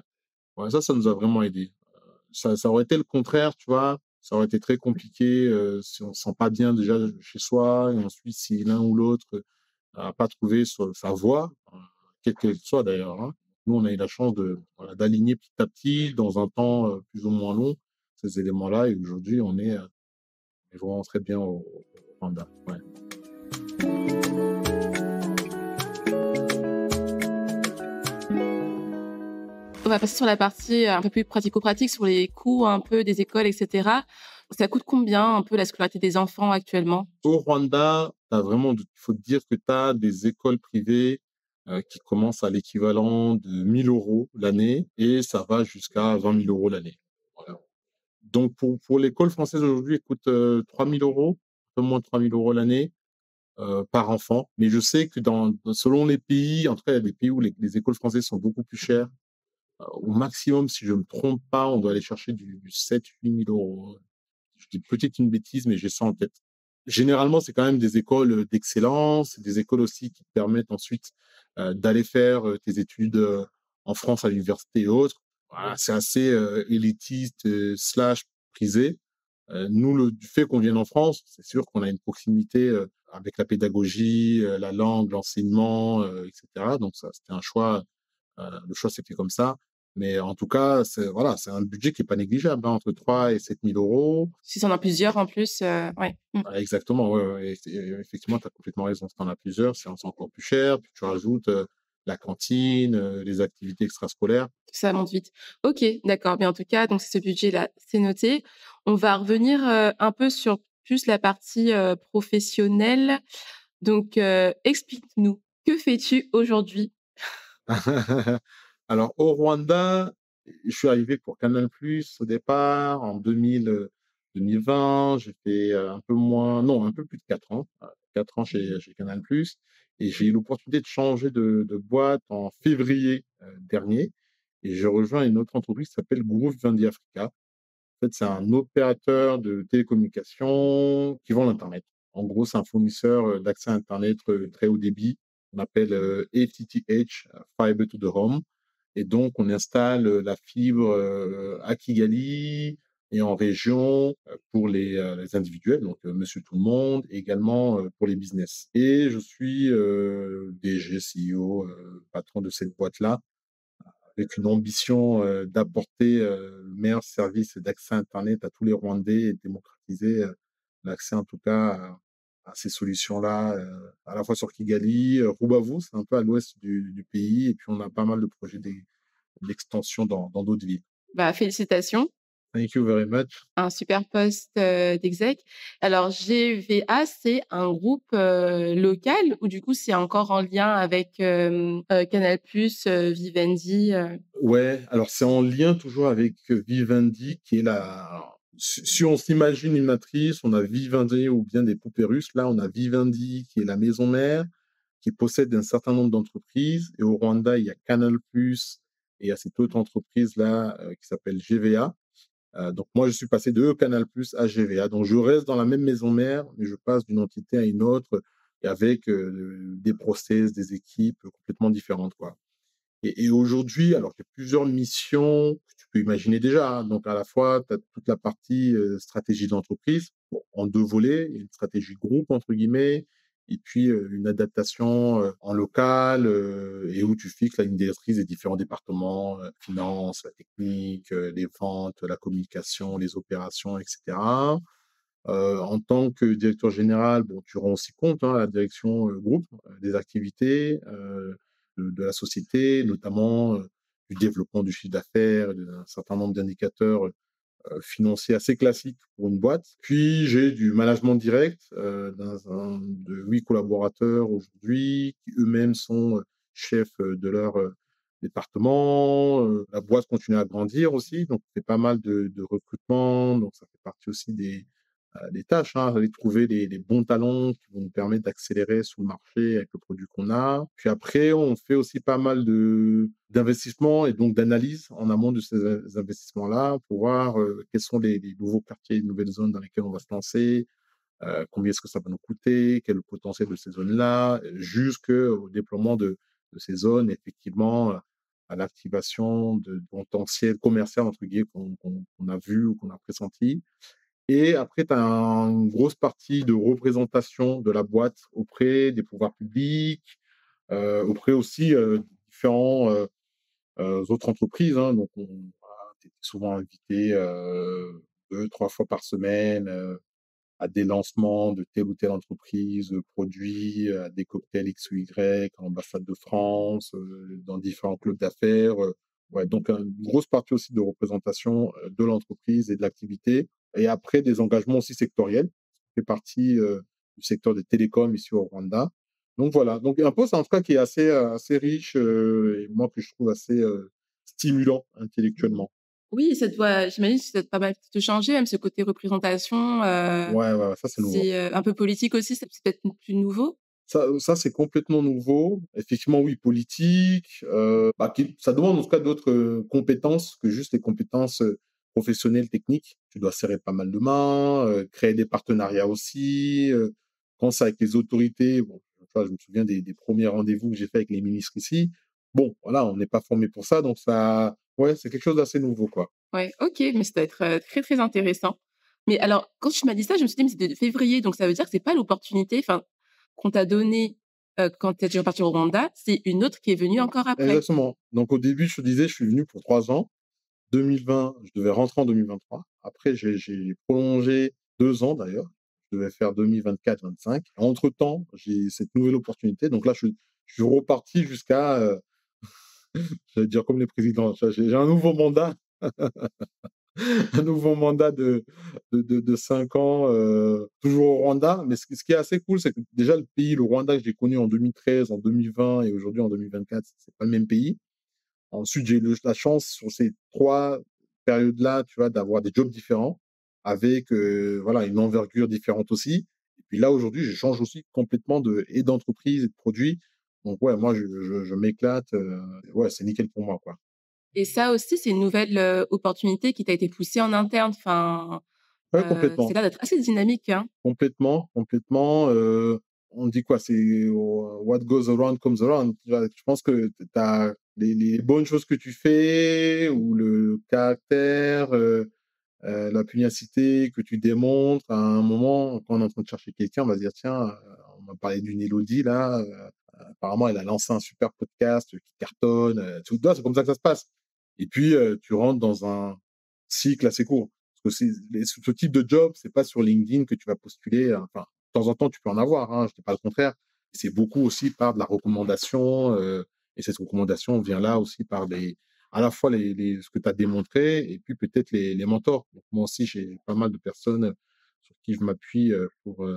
Ouais, ça nous a vraiment aidé. Ça aurait été le contraire, tu vois? Ça aurait été très compliqué, si on se sent pas bien déjà chez soi et ensuite si l'un ou l'autre, n'a pas trouvé sa voie, quelle qu'elle soit d'ailleurs, hein. Nous, on a eu la chance voilà, d'aligner petit à petit dans un temps, plus ou moins long, ces éléments-là et aujourd'hui on est vraiment très bien au Rwanda, ouais. On va passer sur la partie, un peu plus pratico-pratique, sur les coûts un peu des écoles et cetera. Ça coûte combien un peu la scolarité des enfants actuellement? Au Rwanda, tu vraiment il faut te dire que tu as des écoles privées, qui commencent à l'équivalent de 1 000 € l'année et ça va jusqu'à 20 000 € l'année. Voilà. Donc pour l'école française aujourd'hui, elle coûte, 3 000 €, un peu moins de 3 000 € l'année, par enfant. Mais je sais que selon les pays, en tout cas, il y a des pays où les écoles françaises sont beaucoup plus chères. Au maximum, si je ne me trompe pas, on doit aller chercher du 7 000 - 8 000 €. Je dis peut-être une bêtise, mais j'ai ça en tête. Généralement, c'est quand même des écoles, d'excellence, des écoles aussi qui te permettent ensuite, d'aller faire, tes études, en France à l'université et autres. voilà, c'est assez élitiste slash prisé. Nous, du fait qu'on vienne en France, c'est sûr qu'on a une proximité avec la pédagogie, la langue, l'enseignement, etc. Donc ça, c'était un choix. Le choix s'est fait comme ça. Mais en tout cas, voilà, c'est un budget qui est pas négligeable, hein, entre 3 et 7 000 euros. Si tu en as plusieurs en plus, ouais. Mmh. Ah, exactement, ouais, ouais, effectivement, tu as complètement raison. Si tu en as plusieurs, c'est encore plus cher. Puis tu rajoutes la cantine, les activités extrascolaires. Ça monte vite. OK, d'accord. Mais en tout cas, donc ce budget-là, c'est noté. On va revenir, un peu sur plus la partie, professionnelle. Donc, explique-nous, que fais-tu aujourd'hui? Alors, au Rwanda, je suis arrivé pour Canal+ au départ en 2020. J'ai fait un peu moins, non, un peu plus de 4 ans, 4 ans chez Canal+. Et j'ai eu l'opportunité de changer de boîte en février dernier. Et j'ai rejoint une autre entreprise qui s'appelle Groupe Vivendi Africa. En fait, c'est un opérateur de télécommunications qui vend l'Internet. En gros, c'est un fournisseur d'accès à Internet très haut débit. On appelle FTTH, Fiber to the Home. Et donc, on installe la fibre à Kigali et en région pour les individuels, donc monsieur tout le monde, et également pour les business. Et je suis DG, CEO, patron de cette boîte-là avec une ambition d'apporter le meilleur service d'accès à Internet à tous les Rwandais et de démocratiser l'accès en tout cas à ces solutions-là, à la fois sur Kigali, Rubavu, c'est un peu à l'ouest du pays, et puis on a pas mal de projets d'extension dans d'autres villes. Bah, félicitations, Thank you very much. un super poste, d'exec. Alors GVA, c'est un groupe, local ou du coup, c'est encore en lien avec, Canal+, Vivendi, Ouais, alors c'est en lien toujours avec Vivendi, qui est la. Si on s'imagine une matrice, on a Vivendi ou bien des poupées russes. Là, on a Vivendi qui est la maison mère, qui possède un certain nombre d'entreprises. Et au Rwanda, il y a Canal+, et il y a cette autre entreprise-là qui s'appelle GVA. Donc moi, je suis passé de Canal+ à GVA. Donc je reste dans la même maison mère, mais je passe d'une entité à une autre, et avec des process, des équipes complètement différentes, quoi. Et aujourd'hui, alors qu'il y a plusieurs missions que tu peux imaginer déjà, hein. Donc, à la fois, tu as toute la partie stratégie de l'entreprise, bon, en deux volets, une stratégie groupe, entre guillemets, et puis une adaptation en local, et où tu fixes la ligne directrice des différents départements, finance, la technique, les ventes, la communication, les opérations, etc. En tant que directeur général, bon, tu rends aussi compte à la direction groupe des activités de la société, notamment du développement du chiffre d'affaires, et d'un certain nombre d'indicateurs financiers assez classiques pour une boîte. Puis j'ai du management direct de 8 collaborateurs aujourd'hui, qui eux-mêmes sont chefs de leur département. La boîte continue à grandir aussi, donc on fait pas mal de recrutement, donc ça fait partie aussi des tâches, hein, aller trouver les bons talents qui vont nous permettre d'accélérer sur le marché avec le produit qu'on a. Puis après, on fait aussi pas mal d'investissements et donc d'analyse en amont de ces investissements-là pour voir quels sont les nouveaux quartiers, les nouvelles zones dans lesquelles on va se lancer, combien est-ce que ça va nous coûter, quel est le potentiel de ces zones-là, jusqu'au déploiement de ces zones, effectivement, à l'activation de potentiel commercial, entre guillemets, qu'on a vu ou qu'on a pressenti. Et après, tu as une grosse partie de représentation de la boîte auprès des pouvoirs publics, auprès aussi de différents autres entreprises, hein. Donc, tu es souvent invité 2, 3 fois par semaine à des lancements de telle ou telle entreprise, produits, à des cocktails X ou Y, à l'ambassade de France, dans différents clubs d'affaires. Ouais, donc, une grosse partie aussi de représentation de l'entreprise et de l'activité. Et après, des engagements aussi sectoriels. Je fais partie du secteur des télécoms ici au Rwanda. Donc voilà, donc un poste en tout cas qui est assez riche et moi que je trouve assez stimulant intellectuellement. oui, ça doit j'imagine que ça doit pas mal te changer, même ce côté représentation, Ouais, ouais, ouais, ça c'est nouveau. c'est, un peu politique aussi, c'est peut-être plus nouveau? Ça c'est complètement nouveau. Effectivement, oui, politique, bah, ça demande en tout cas d'autres compétences que juste les compétences professionnelles, techniques. Tu dois serrer pas mal de mains, créer des partenariats aussi. Quand c'est avec les autorités, bon, tu vois, je me souviens des premiers rendez-vous que j'ai fait avec les ministres ici. bon, voilà, on n'est pas formé pour ça, donc ça, ouais, c'est quelque chose d'assez nouveau, quoi. Ouais, OK, mais ça doit être, très, très intéressant. Mais alors, quand tu m'as dit ça, je me suis dit: «Mais c'était de février», donc ça veut dire que c'est pas l'opportunité, enfin, qu'on t'a donnée, quand tu es reparti au Rwanda, c'est une autre qui est venue encore après? Exactement. Donc au début, je te disais, je suis venu pour 3 ans. 2020, je devais rentrer en 2023. Après, j'ai prolongé 2 ans d'ailleurs. Je devais faire 2024-25. Entre-temps, j'ai cette nouvelle opportunité. Donc là, je suis reparti jusqu'à, j'allais dire comme les présidents, tu vois? J'ai un nouveau mandat, un nouveau mandat de 5 ans, toujours au Rwanda. Mais ce qui est assez cool, c'est que déjà le pays, le Rwanda que j'ai connu en 2013, en 2020 et aujourd'hui en 2024, c'est pas le même pays. Ensuite, j'ai eu la chance sur ces 3 périodes-là, tu vois, d'avoir des jobs différents avec, voilà, une envergure différente aussi. Et puis là, aujourd'hui, je change aussi complètement d'entreprise et de produit. Donc ouais, moi, je m'éclate, ouais, c'est nickel pour moi, quoi. Et ça aussi, c'est une nouvelle, opportunité qui t'a été poussée en interne, enfin, Ouais, c'est complètement. l'air d'être assez dynamique, hein? Complètement, complètement, on dit quoi? C'est what goes around comes around. Tu vois? Je pense que tu as les bonnes choses que tu fais ou le caractère, la pugnacité que tu démontres à un moment, quand on est en train de chercher quelqu'un, on va se dire: «Tiens, on m'a parlé d'une Élodie là, apparemment elle a lancé un super podcast qui cartonne», tu vois? C'est comme ça que ça se passe. Et puis, tu rentres dans un cycle assez court. Parce que ce type de job, c'est pas sur LinkedIn que tu vas postuler, enfin, de temps en temps, tu peux en avoir, hein, je dis pas le contraire. C'est beaucoup aussi par de la recommandation, et cette recommandation vient là aussi par à la fois ce que tu as démontré et puis peut-être les mentors. Donc moi aussi, j'ai pas mal de personnes, sur qui je m'appuie, pour,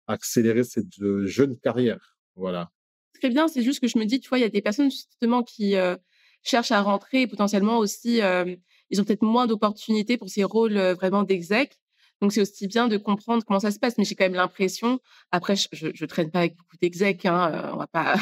accélérer cette, jeune carrière. Voilà. Très bien, c'est juste que je me dis, tu vois, il y a des personnes justement qui, cherchent à rentrer et potentiellement aussi, ils ont peut-être moins d'opportunités pour ces rôles, vraiment d'exec. Donc c'est aussi bien de comprendre comment ça se passe. Mais j'ai quand même l'impression, après je traîne pas avec beaucoup d'execs, hein, on va pas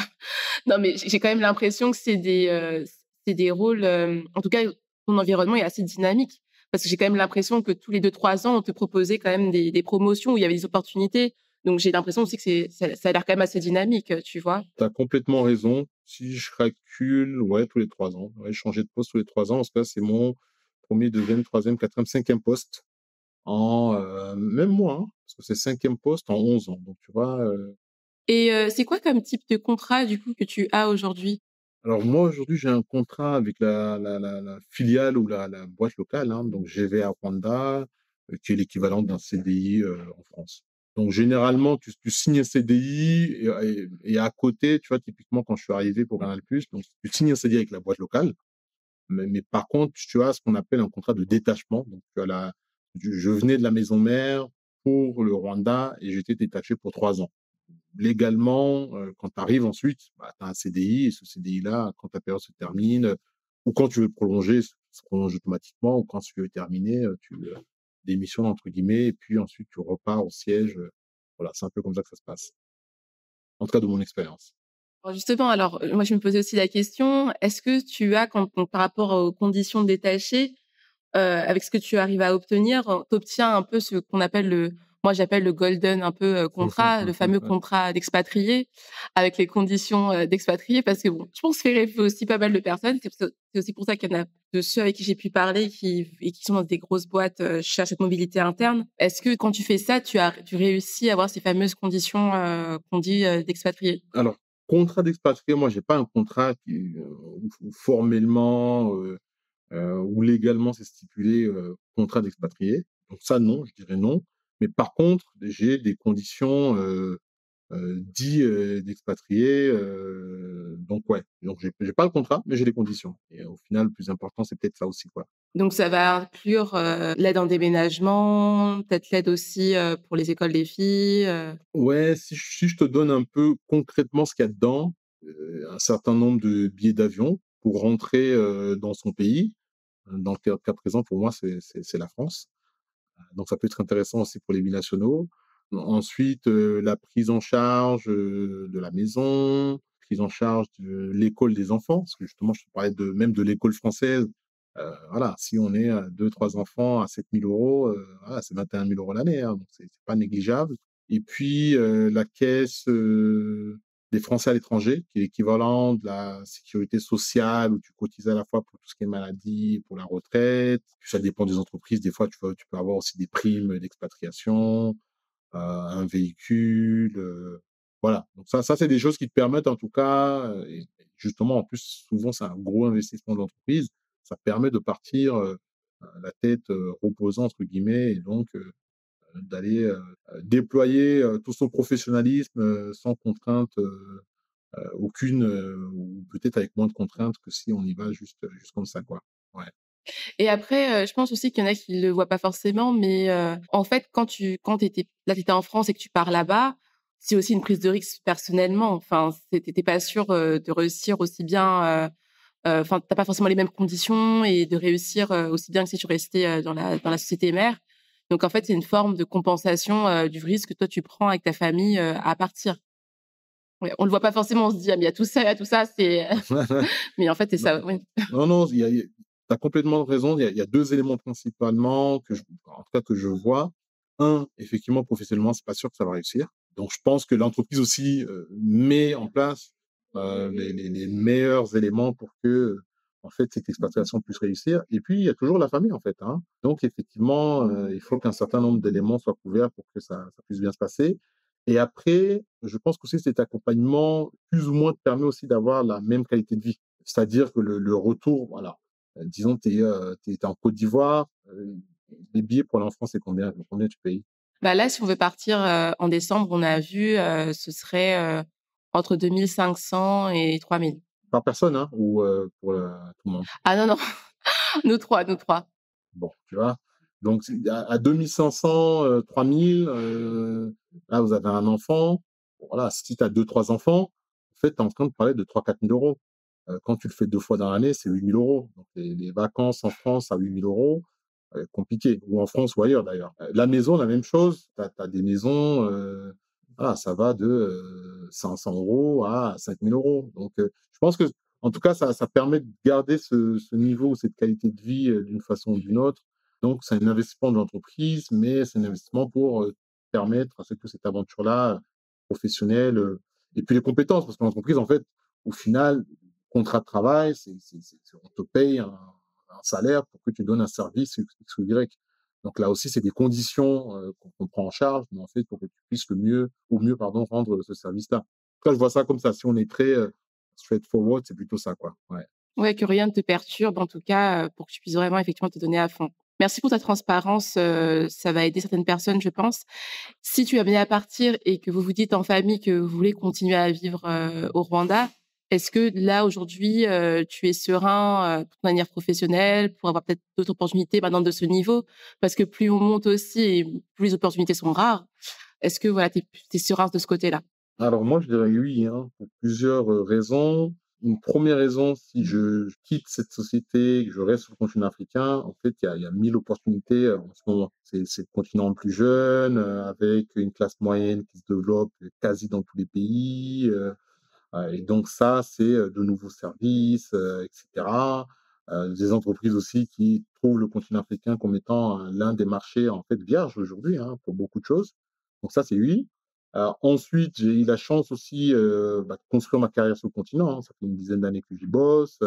non, mais j'ai quand même l'impression que c'est des rôles, en tout cas, ton environnement est assez dynamique. Parce que j'ai quand même l'impression que tous les 2-3 ans, on te proposait quand même des promotions où il y avait des opportunités. Donc j'ai l'impression aussi que ça a l'air quand même assez dynamique, tu vois? Tu as complètement raison. Si je calcule, ouais, tous les 3 ans. Ouais, changer de poste tous les 3 ans. En tout cas, c'est mon premier, deuxième, troisième, quatrième, cinquième poste en, même moins, hein, parce que c'est cinquième poste en 11 ans. Donc tu vois, Et c'est quoi comme type de contrat, du coup, que tu as aujourd'hui? alors moi, aujourd'hui, j'ai un contrat avec la filiale ou la boîte locale, hein, donc GVA Rwanda, qui est l'équivalent d'un CDI, en France. Donc généralement, tu signes un CDI et à côté, tu vois, typiquement quand je suis arrivé pour Canal+, donc tu signes un CDI avec la boîte locale, mais par contre, tu as ce qu'on appelle un contrat de détachement. Donc tu as je venais de la maison mère pour le Rwanda et j'étais détaché pour 3 ans. Légalement, quand tu arrives ensuite, bah, tu as un CDI et ce CDI-là, quand ta période se termine, ou quand tu veux le prolonger, se prolonge automatiquement ou quand tu veux terminer, tu, «démissionnes» entre guillemets et puis ensuite tu repars au siège, voilà, c'est un peu comme ça que ça se passe. En tout cas de mon expérience. Alors justement, alors, moi je me posais aussi la question, est-ce que tu as quand donc par rapport aux conditions détachées, avec ce que tu arrives à obtenir, tu obtiens un peu ce qu'on appelle moi j'appelle le golden un peu, contrat, le fameux contrat d'expatrié avec les conditions, d'expatrié parce que bon, je pense que ça fait rêver aussi pas mal de personnes. C'est aussi pour ça qu'il y en a de ceux avec qui j'ai pu parler qui sont dans des grosses boîtes, cherchent cette mobilité interne. Est-ce que quand tu fais ça, tu réussis à avoir ces fameuses conditions, qu'on dit, d'expatrié? Alors, contrat d'expatrié, moi j'ai pas un contrat où formellement, où légalement c'est stipulé, contrat d'expatrié. Donc ça non, je dirais non. Mais par contre, j'ai des conditions, dits, d'expatriés, donc ouais, donc j'ai pas le contrat, mais j'ai les conditions et au final, le plus important, c'est peut-être ça aussi, quoi. Donc ça va inclure, l'aide en déménagement, peut-être l'aide aussi, pour les écoles des filles, Ouais, si je te donne un peu concrètement ce qu'il y a dedans, un certain nombre de billets d'avion pour rentrer, dans son pays. Dans le cas présent, pour moi, c'est la France. Donc ça peut être intéressant aussi pour les binationaux. Ensuite, la prise en charge, de la maison, prise en charge de l'école des enfants, parce que justement je te parlais même de l'école française. Voilà, si on est à 2-3 enfants à 7 000 €, voilà, c'est 21 000 € l'année, hein, donc c'est pas négligeable. Et puis, la caisse, des Français à l'étranger, qui est l'équivalent de la sécurité sociale où tu cotises à la fois pour tout ce qui est maladie, pour la retraite. Puis ça dépend des entreprises. Des fois, tu peux avoir aussi des primes d'expatriation, un véhicule. Voilà. Donc ça, c'est des choses qui te permettent en tout cas, et justement, en plus, souvent, c'est un gros investissement d'entreprise. Ça permet de partir la tête reposée, entre guillemets, et donc d'aller déployer tout son professionnalisme sans contrainte aucune, ou peut-être avec moins de contraintes que si on y va juste comme ça, quoi. Ouais. Et après, je pense aussi qu'il y en a qui le voient pas forcément, mais en fait, quand tu étais en France et que tu pars là-bas, c'est aussi une prise de risque personnellement. Enfin, tu étais pas sûr, de réussir aussi bien, enfin, tu as pas forcément les mêmes conditions et de réussir, aussi bien que si tu restais, dans la société mère. Donc en fait, c'est une forme de compensation, du risque que toi tu prends avec ta famille, à partir. Ouais, on le voit pas forcément, on se dit: «Ah mais il y a tout ça, il y a tout ça», c'est mais en fait, c'est Non, ça, oui. non, non, tu as complètement raison. Il y a 2 éléments principalement en tout cas que je vois. Un, effectivement, professionnellement, c'est pas sûr que ça va réussir. Donc je pense que l'entreprise aussi, met en place, les meilleurs éléments pour que, en fait, cette expatriation puisse réussir. Et puis, il y a toujours la famille, en fait, hein. Donc effectivement, il faut qu'un certain nombre d'éléments soient couverts pour que ça puisse bien se passer. Et après, je pense qu'aussi cet accompagnement, plus ou moins, te permet aussi d'avoir la même qualité de vie. C'est-à-dire que le retour, voilà, disons, tu es en Côte d'Ivoire, les billets pour aller en France, c'est combien? Combien tu payes? Bah, là, si on veut partir, en décembre, on a vu, ce serait, entre 2 500 et 3 000. Par personne, hein, ou pour, tout le monde? Ah non, non, nous 3, nous 3. Bon, tu vois? Donc c'est à 2 500, 3 000, là, vous avez un enfant. Bon, voilà, si tu as 2-3 enfants, en fait, tu es en train de parler de 3 000 à 4 000 €. Quand tu le fais 2 fois dans l'année, c'est 8 000 €. Donc les vacances en France à 8 000 €, compliqué, ou en France ou ailleurs d'ailleurs. La maison, la même chose. Tu as des maisons, voilà, ça va de, 500 € à 5 000 €. Donc je pense que en tout cas, ça permet de garder ce niveau, cette qualité de vie, d'une façon ou d'une autre. Donc c'est un investissement de l'entreprise, mais c'est un investissement pour, permettre à ce que cette aventure-là, professionnelle, et puis les compétences, parce que l'entreprise, en fait, au final, contrat de travail, on te paye un salaire pour que tu donnes un service X ou Y. Donc là aussi, c'est des conditions, qu'on prend en charge, mais en fait, pour que tu puisses au mieux, pardon, rendre ce service-là. En tout cas, je vois ça comme ça. Si on est très, straightforward, c'est plutôt ça, quoi. Ouais. Ouais, que rien ne te perturbe, en tout cas, pour que tu puisses vraiment effectivement te donner à fond. Merci pour ta transparence, ça va aider certaines personnes, je pense. Si tu es amené à partir et que vous vous dites en famille que vous voulez continuer à vivre, au Rwanda, est-ce que là, aujourd'hui, tu es serein, pour ton avenir professionnel, pour avoir peut-être d'autres opportunités maintenant de ce niveau? Parce que plus on monte aussi et plus les opportunités sont rares. Est-ce que voilà, tu es serein de ce côté-là? Alors moi, je dirais oui, hein, pour plusieurs, raisons. Une première raison, si je quitte cette société, que je reste sur le continent africain, en fait, il y a 1000 opportunités, en ce moment. C'est le continent le plus jeune, avec une classe moyenne qui se développe, quasi dans tous les pays, et donc ça, c'est, de nouveaux services, et cetera. Des entreprises aussi qui trouvent le continent africain comme étant, l'un des marchés, en fait, vierges aujourd'hui, hein, pour beaucoup de choses. Donc ça, c'est oui. Ensuite, j'ai eu la chance aussi, de construire ma carrière sur le continent, hein. Ça fait une dizaine d'années que j'y bosse.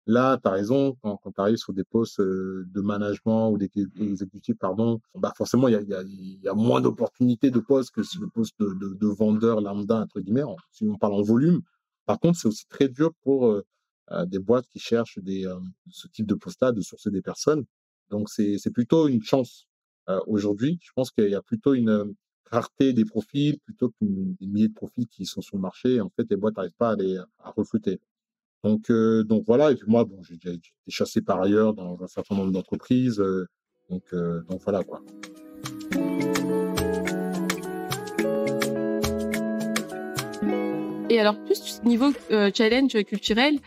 Là, tu as raison, quand tu arrives sur des postes, de management ou exécutifs, pardon, bah, forcément, il y a moins d'opportunités de postes que sur le poste de vendeur «lambda» entre guillemets, si on parle en volume. Par contre, c'est aussi très dur pour, des boîtes qui cherchent ce type de poste-là, de sourcer des personnes. Donc c'est plutôt une chance. Aujourd'hui, je pense qu'il y a plutôt une, rareté des profils plutôt des milliers de profils qui sont sur le marché. En fait, les boîtes n'arrivent pas à recruter. Donc voilà. Et puis moi, bon, j'ai déjà été chassé par ailleurs dans un certain nombre d'entreprises, donc voilà, quoi. Et alors plus niveau, challenge culturel,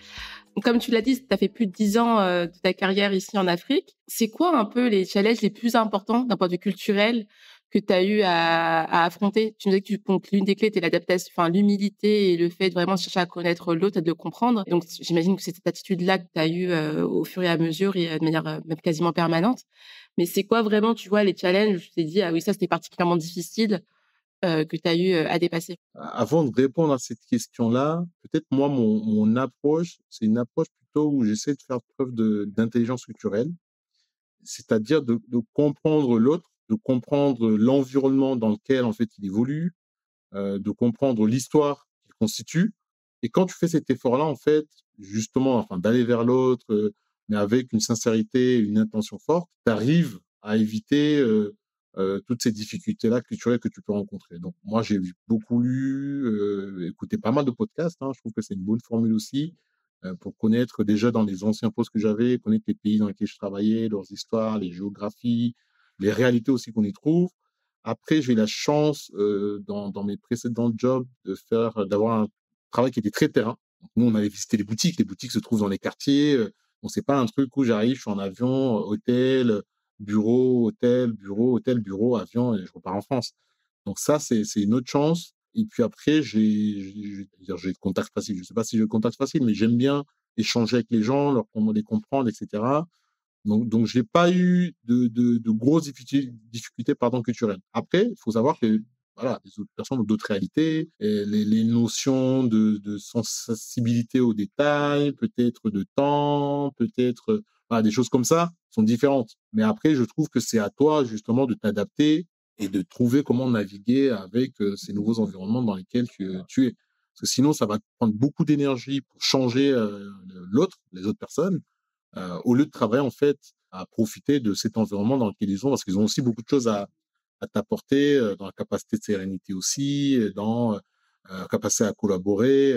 comme tu l'as dit, tu as fait plus de 10 ans, de ta carrière ici en Afrique. C'est quoi un peu les challenges les plus importants d'un point de vue culturel que tu as eu à affronter? Tu me disais que donc l'une des clés était l'adaptation, enfin l'humilité et le fait de vraiment chercher à connaître l'autre et de le comprendre. Et donc j'imagine que c'est cette attitude-là que tu as eue, au fur et à mesure et de manière, même quasiment permanente. Mais c'est quoi vraiment, tu vois, les challenges où tu t'es dit: «Ah oui, ça c'était particulièrement difficile», que tu as eu à dépasser? Avant de répondre à cette question-là, peut-être moi, mon approche, c'est une approche plutôt où j'essaie de faire preuve d'intelligence culturelle, c'est-à-dire de comprendre l'autre, de comprendre l'environnement dans lequel en fait il évolue, de comprendre l'histoire qu'il constitue. Et quand tu fais cet effort-là, en fait, justement, enfin, d'aller vers l'autre, mais avec une sincérité, une intention forte, tu arrives à éviter toutes ces difficultés-là culturelles que tu peux rencontrer. Donc, moi, j'ai beaucoup lu, écouté pas mal de podcasts. Hein, je trouve que c'est une bonne formule aussi pour connaître déjà dans les anciens postes que j'avais, connaître les pays dans lesquels je travaillais, leurs histoires, les géographies, les réalités aussi qu'on y trouve. Après, j'ai eu la chance, dans mes précédents jobs d'avoir un travail qui était très terrain. Donc nous, on allait visiter les boutiques. Les boutiques se trouvent dans les quartiers, donc c'est pas un truc où j'arrive, je suis en avion, hôtel, bureau, hôtel, bureau, hôtel, bureau, avion et je repars en France. Donc ça, c'est une autre chance et puis après, j'ai le contact facile. Je sais pas si j'ai le contact facile, mais j'aime bien échanger avec les gens, les comprendre et cetera. Donc j'ai pas eu de grosses difficultés pardon, culturelles. Après, il faut savoir que voilà, les autres personnes ont d'autres réalités, et les notions de sensibilité aux détails, peut-être de temps, peut-être voilà, des choses comme ça sont différentes. Mais après, je trouve que c'est à toi justement de t'adapter et de trouver comment naviguer avec ces nouveaux environnements dans lesquels tu es. Parce que sinon, ça va te prendre beaucoup d'énergie pour changer l'autre, les autres personnes au lieu de travailler en fait à profiter de cet environnement dans lequel ils sont, parce qu'ils ont aussi beaucoup de choses à t'apporter, dans la capacité de sérénité aussi, dans la capacité à collaborer.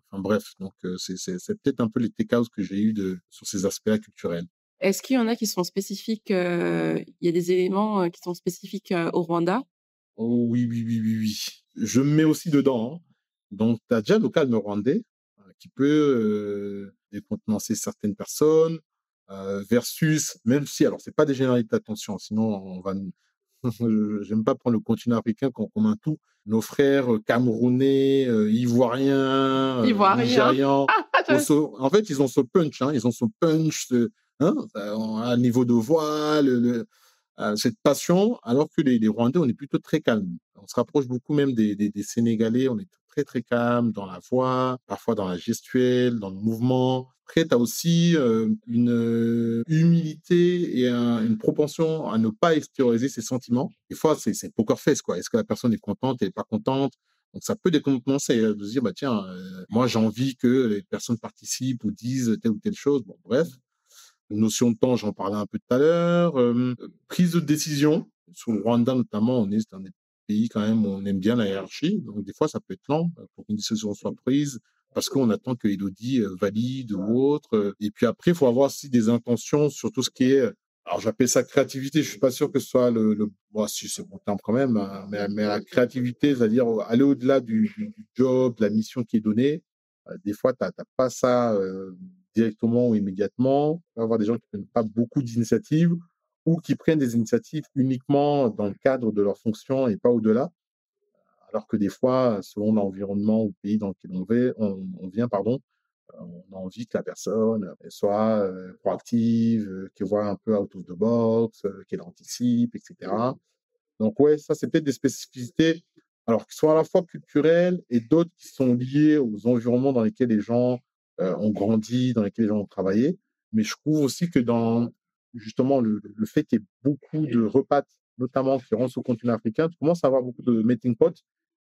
Enfin bref, donc c'est peut-être un peu les take-outs que j'ai eu sur ces aspects culturels. Est-ce qu'il y en a qui sont spécifiques, il y a des éléments, qui sont spécifiques, au Rwanda? Oh oui, oui, oui, oui, oui. Je me mets aussi dedans. Hein. Donc, tu as déjà le calme rwandais qui peut décontenancer certaines personnes versus, même si, alors, c'est pas des généralités, attention, sinon on va j'aime pas prendre le continent africain comme un tout. Nos frères camerounais, ivoiriens, Ivoirien. nigérians, en fait, ils ont ce punch, hein, ils ont ce punch, hein, à niveau de voix, cette passion, alors que les Rwandais, on est plutôt très calme. On se rapproche beaucoup même des Sénégalais, on est très très calme dans la voix, parfois dans la gestuelle, dans le mouvement. Après, tu as aussi une humilité et une propension à ne pas extérioriser ses sentiments. Des fois, c'est poker face, quoi. Est-ce que la personne est contente, elle n'est pas contente? Donc, ça peut décontenancer de se dire, bah, tiens, moi, j'ai envie que les personnes participent ou disent telle ou telle chose. Bon, bref. Notion de temps, j'en parlais un peu tout à l'heure. Prise de décision. Sur le Rwanda, notamment, c'est un des pays quand même où on aime bien la hiérarchie. Donc, des fois, ça peut être lent pour qu'une décision soit prise parce qu'on attend que Elodie valide ou autre. Et puis après, il faut avoir aussi des intentions sur tout ce qui est. Alors, j'appelle ça créativité. Je suis pas sûr que ce soit bon, si c'est bon terme quand même, hein, mais la créativité, c'est-à-dire aller au-delà du job, de la mission qui est donnée. Des fois, tu n'as pas ça directement ou immédiatement. Il va y avoir des gens qui ne prennent pas beaucoup d'initiatives ou qui prennent des initiatives uniquement dans le cadre de leur fonction et pas au-delà. Alors que des fois, selon l'environnement ou le pays dans lequel on vient, pardon, on a envie que la personne elle soit proactive, qu'elle voit un peu out of the box, qu'elle anticipe, etc. Donc ouais, ça c'est peut-être des spécificités, alors qui sont à la fois culturelles et d'autres qui sont liées aux environnements dans lesquels les gens ont grandi, dans lesquels les gens ont travaillé. Mais je trouve aussi que dans justement le fait qu'il y ait beaucoup de repas, notamment qui rentrent sur le continent africain, tu commences à avoir beaucoup de melting pot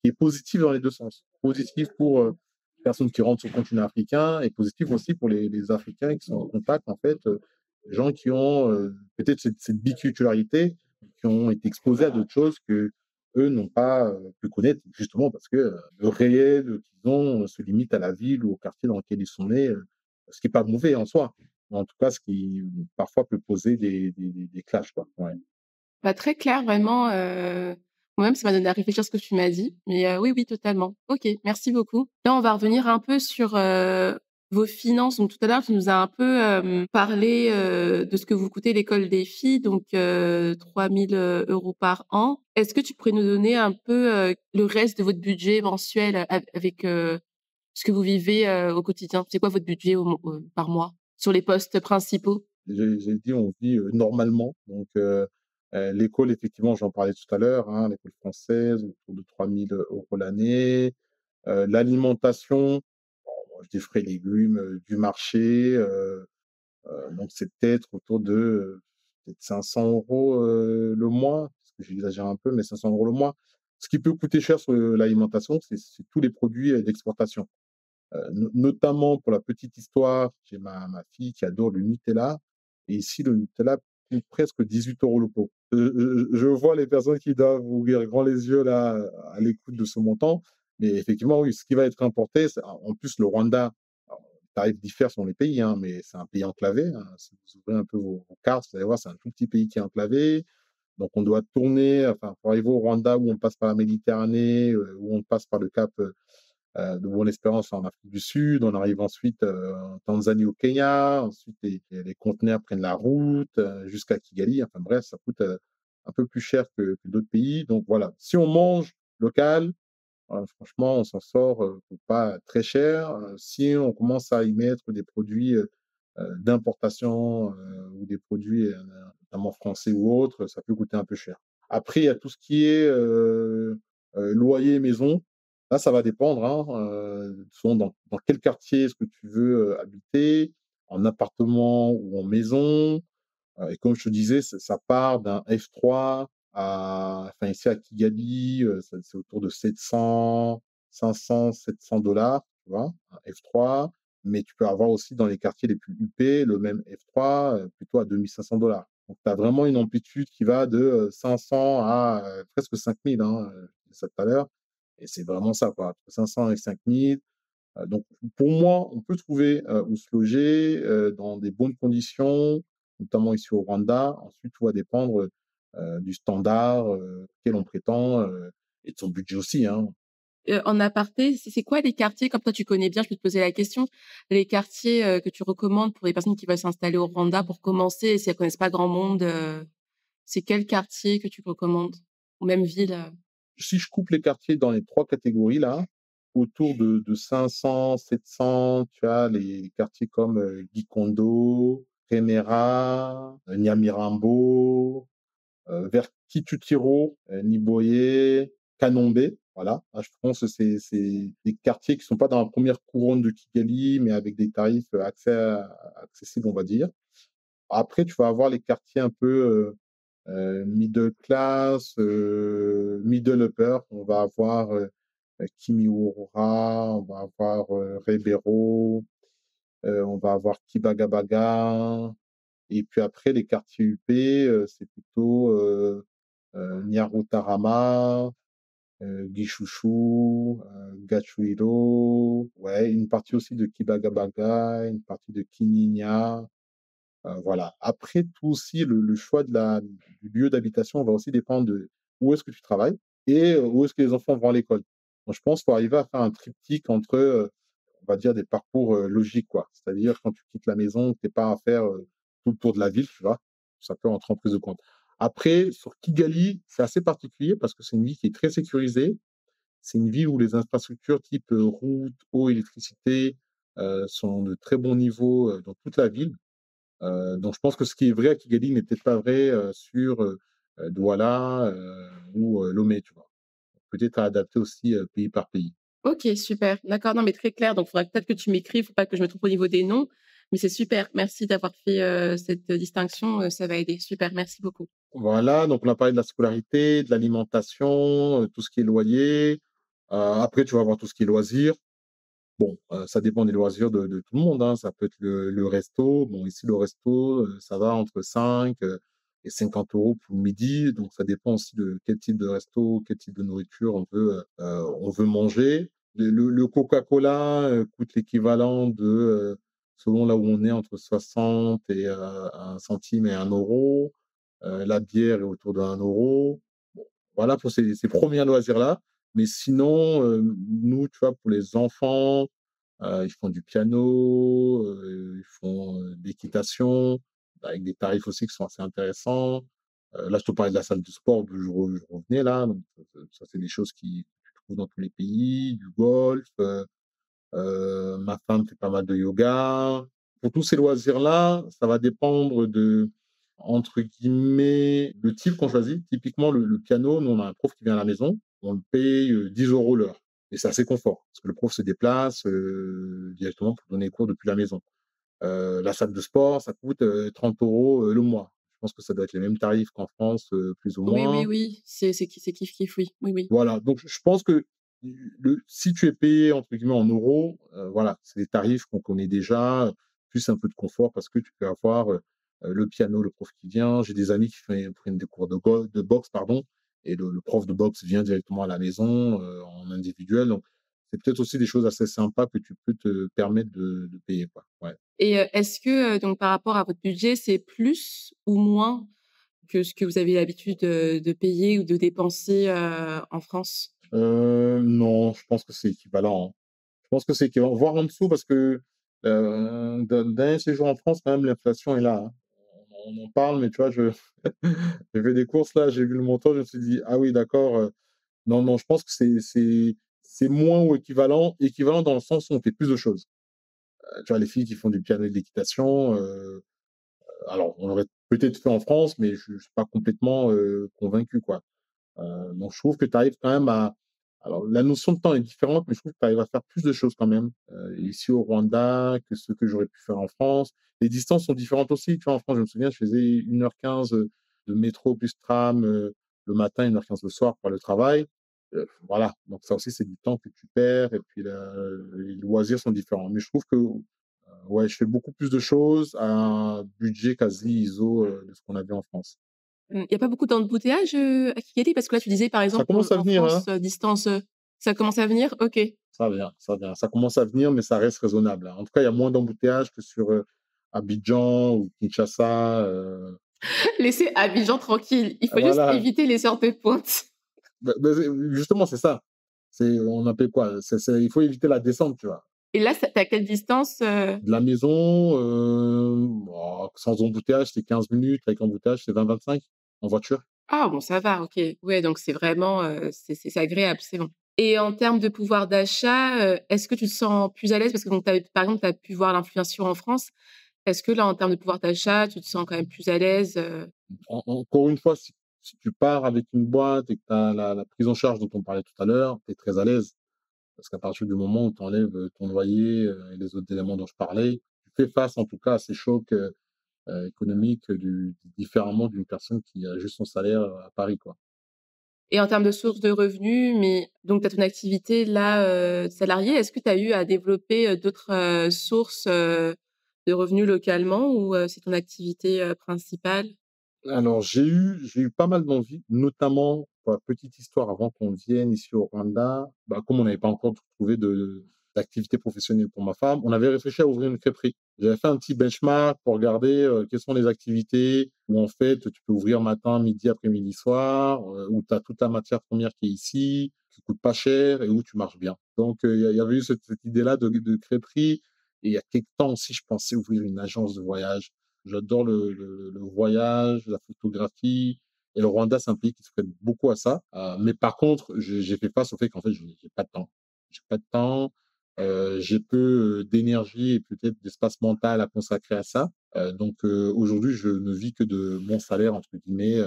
qui est positif dans les deux sens. Positif pour les personnes qui rentrent sur le continent africain et positif aussi pour les Africains qui sont en contact, en fait, des gens qui ont peut-être cette biculturalité qui ont été exposés à d'autres choses que eux n'ont pas pu connaître, justement parce que le réel qu'ils ont se limite à la ville ou au quartier dans lequel ils sont nés, ce qui n'est pas mauvais en soi, mais en tout cas, ce qui parfois peut poser des clashs, quoi. Ouais. Bah, très clair, vraiment, moi-même, ça m'a donné à réfléchir ce que tu m'as dit, mais oui, oui, totalement. OK, merci beaucoup. Là, on va revenir un peu sur, vos finances. Donc tout à l'heure, tu nous as un peu, parlé, de ce que vous coûtez l'école des filles, donc 3 000 € par an. Est-ce que tu pourrais nous donner un peu, le reste de votre budget mensuel avec, ce que vous vivez, au quotidien? C'est quoi votre budget par mois sur les postes principaux? J'ai dit, on vit normalement, donc L'école, effectivement, j'en parlais tout à l'heure, hein, l'école française, autour de 3 000 € l'année. L'alimentation, bon, je dis fruits et légumes, du marché, donc c'est peut-être autour de, peut-être 500 € le mois, parce que j'exagère un peu, mais 500 € le mois. Ce qui peut coûter cher sur, l'alimentation, c'est tous les produits, d'exportation. Notamment pour la petite histoire, j'ai ma fille qui adore le Nutella et ici le Nutella coûte presque 18 € le pot. Je vois les personnes qui doivent ouvrir grand les yeux là, à l'écoute de ce montant, mais effectivement oui, ce qui va être importé, c'est en plus le Rwanda, alors les tarifs diffèrent selon les pays, hein, mais c'est un pays enclavé, hein. Si vous ouvrez un peu vos cartes, vous allez voir, c'est un tout petit pays qui est enclavé, donc on doit tourner, enfin pour arriver au Rwanda où on passe par la Méditerranée, où on passe par le cap, de Bonne-Espérance en Afrique du Sud. On arrive ensuite en Tanzanie, au Kenya. Ensuite, les conteneurs prennent la route jusqu'à Kigali. Enfin bref, ça coûte un peu plus cher que d'autres pays. Donc voilà, si on mange local, franchement, on s'en sort pour pas très cher. Si on commence à y mettre des produits d'importation ou des produits notamment français ou autres, ça peut coûter un peu cher. Après, il y a tout ce qui est loyer maison. Là, ça va dépendre, hein, selon dans quel quartier est-ce que tu veux habiter, en appartement ou en maison. Et comme je te disais, ça part d'un F3 enfin ici à Kigali, c'est autour de 500, 700 $, tu vois, un F3. Mais tu peux avoir aussi dans les quartiers les plus huppés le même F3, plutôt à 2 500 $. Donc tu as vraiment une amplitude qui va de 500 à presque 5 000, hein, je disais ça tout à l'heure. Et c'est vraiment ça, quoi, entre 500 et 5 000. Donc pour moi, on peut trouver où se loger dans des bonnes conditions, notamment ici au Rwanda. Ensuite, tout va dépendre du standard auquel on prétend et de son budget aussi, hein. En aparté, c'est quoi les quartiers, comme toi tu connais bien, je peux te poser la question, les quartiers, que tu recommandes pour les personnes qui veulent s'installer au Rwanda pour commencer et si elles connaissent pas grand monde, c'est quel quartier que tu recommandes? Ou même ville, Si je coupe les quartiers dans les 3 catégories là, autour de 500, 700, tu as les quartiers comme Gikondo, Remera, Nyamirambo, vers Kitutiro, Niboye, Kanombe. Voilà. Là, je pense que c'est des quartiers qui ne sont pas dans la première couronne de Kigali, mais avec des tarifs accessibles, on va dire. Après, tu vas avoir les quartiers un peu middle class, middle upper. On va avoir Kimiwura, on va avoir Rebero, on va avoir Kibagabaga. Et puis après, les quartiers huppés, c'est plutôt Nyarutarama, Gishushu, Gachuiro, ouais, une partie aussi de Kibagabaga, une partie de Kinyinya. Voilà. Après, tout aussi, le choix du lieu d'habitation va aussi dépendre de où est-ce que tu travailles et où est-ce que les enfants vont à l'école. Donc, je pense qu'il faut arriver à faire un triptyque entre, on va dire, des parcours logiques, quoi. C'est-à-dire, quand tu quittes la maison, tu n'es pas à faire tout le tour de la ville, tu vois. Ça peut entrer en prise de compte. Après, sur Kigali, c'est assez particulier parce que c'est une ville qui est très sécurisée. C'est une ville où les infrastructures type route, eau, électricité sont de très bon niveau dans toute la ville. Donc je pense que ce qui est vrai à Kigali n'est peut-être pas vrai sur Douala ou Lomé, tu vois. Peut-être à adapter aussi pays par pays. OK, super. D'accord, non, mais très clair. Donc, il faudrait peut-être que tu m'écrives, faut pas que je me trompe au niveau des noms, mais c'est super. Merci d'avoir fait, cette distinction, ça va aider. Super, merci beaucoup. Voilà, donc on a parlé de la scolarité, de l'alimentation, tout ce qui est loyer. Après, tu vas avoir tout ce qui est loisirs. Bon, ça dépend des loisirs de tout le monde, hein. Ça peut être le resto. Bon, ici, le resto, ça va entre 5 et 50 € pour le midi. Donc, ça dépend aussi de quel type de resto, quel type de nourriture on veut manger. Le Coca-Cola coûte l'équivalent de, selon là où on est, entre 60 et 1 centime et 1 €. La bière est autour de 1 €. Bon, voilà pour ces premiers loisirs-là. Mais sinon, nous, tu vois, pour les enfants, ils font du piano, ils font de l'équitation, avec des tarifs aussi qui sont assez intéressants. Là, je te parlais de la salle de sport d'où je revenais là, donc ça, c'est des choses qui que tu trouves dans tous les pays, du golf, ma femme fait pas mal de yoga. Pour tous ces loisirs-là, ça va dépendre entre guillemets, le type qu'on choisit. Typiquement, le piano, nous, on a un prof qui vient à la maison, on le paye 10 € l'heure. Et c'est assez confort, parce que le prof se déplace directement pour donner cours depuis la maison. La salle de sport, ça coûte 30 € le mois. Je pense que ça doit être les mêmes tarifs qu'en France, plus ou Oui, oui, moins. oui, c'est kiff kiff, oui. Oui, oui. Voilà, donc je pense que si tu es payé entre guillemets en euros, voilà, c'est des tarifs qu'on connaît déjà, plus un peu de confort parce que tu peux avoir le piano, le prof qui vient. J'ai des amis qui prennent des cours de boxe, pardon, et le prof de boxe vient directement à la maison en individuel. Donc, c'est peut-être aussi des choses assez sympas que tu peux te permettre de payer, quoi. Ouais. Et est-ce que, donc par rapport à votre budget, c'est plus ou moins que ce que vous avez l'habitude, de payer ou de dépenser, en France? Non, je pense que c'est équivalent, hein. Je pense que c'est équivalent, voire en dessous parce que, d'un séjour en France, quand même, l'inflation est là, hein. On en parle, mais tu vois, j'ai fait des courses là, j'ai vu le montant, je me suis dit: «Ah oui, d'accord, non, non», je pense que c'est moins ou équivalent. Équivalent dans le sens où on fait plus de choses. Tu vois, les filles qui font du piano et de l'équitation, alors on l'aurait peut-être fait en France, mais je suis pas complètement, convaincu, quoi. Donc je trouve que tu arrives quand même à, alors la notion de temps est différente, mais je trouve que tu arrives à faire plus de choses quand même, ici au Rwanda que ce que j'aurais pu faire en France. Les distances sont différentes aussi, tu vois? En France, je me souviens, je faisais 1h15 de métro plus tram, le matin, 1h15 le soir pour aller au travail. Voilà, donc ça aussi, c'est du temps que tu perds et puis les loisirs sont différents. Mais je trouve que, ouais, je fais beaucoup plus de choses à un budget quasi ISO, de ce qu'on avait en France. Il y a pas beaucoup d'embouteillages, à Kigali? Parce que là, tu disais, par Ça exemple, commence à en venir, France, hein? distance, ça commence à venir? OK. Ça vient, ça vient. Ça commence à venir, mais ça reste raisonnable, hein. En tout cas, il y a moins d'embouteillages que sur, Abidjan ou Kinshasa, Laissez Abidjan tranquille. Il faut juste voilà. éviter les heures de pointe. C'est justement, c'est ça. On appelle quoi? Il faut éviter la descente, tu vois? Et là, ça tu à quelle distance, De la maison, sans embouteillage, c'est 15 minutes, avec embouteillage, c'est 20-25 en voiture. Ah bon, ça va, OK. Ouais, donc c'est vraiment, c'est agréable, c'est bon. Et en termes de pouvoir d'achat, est-ce que tu te sens plus à l'aise? Parce que donc tu par exemple, tu as pu voir l'inflation en France. Est-ce que là, en termes de pouvoir d'achat, tu te sens quand même plus à l'aise, Encore une fois, si tu pars avec une boîte et que tu as la prise en charge dont on parlait tout à l'heure, tu es très à l'aise. Parce qu'à partir du moment où tu enlèves, ton loyer, et les autres éléments dont je parlais, tu fais face en tout cas à ces chocs, économiques, différemment d'une personne qui a juste son salaire, à Paris, quoi. et en termes de sources de revenus, mais donc tu as ton activité là, salariée. Est-ce que tu as eu à développer, d'autres, sources, de revenus localement ou, c'est ton activité, principale? Alors j'ai eu pas mal d'envies, notamment pour la petite histoire avant qu'on vienne ici au Rwanda, bah, comme on n'avait pas encore trouvé d'activité professionnelle pour ma femme, on avait réfléchi à ouvrir une crêperie. J'avais fait un petit benchmark pour regarder, quelles sont les activités où en fait tu peux ouvrir matin, midi, après-midi, soir, où tu as toute la matière première qui est ici, qui coûte pas cher et où tu marches bien. Donc il y avait eu cette idée-là de crêperie, et il y a quelque temps aussi je pensais ouvrir une agence de voyage. J'adore le voyage, la photographie, et le Rwanda, c'est un pays qui se prête beaucoup à ça. Mais par contre, j'ai fait face au fait qu'en fait, j'ai pas de temps. J'ai pas de temps, j'ai peu, d'énergie et peut-être d'espace mental à consacrer à ça. Donc aujourd'hui, je ne vis que de mon «salaire» entre guillemets,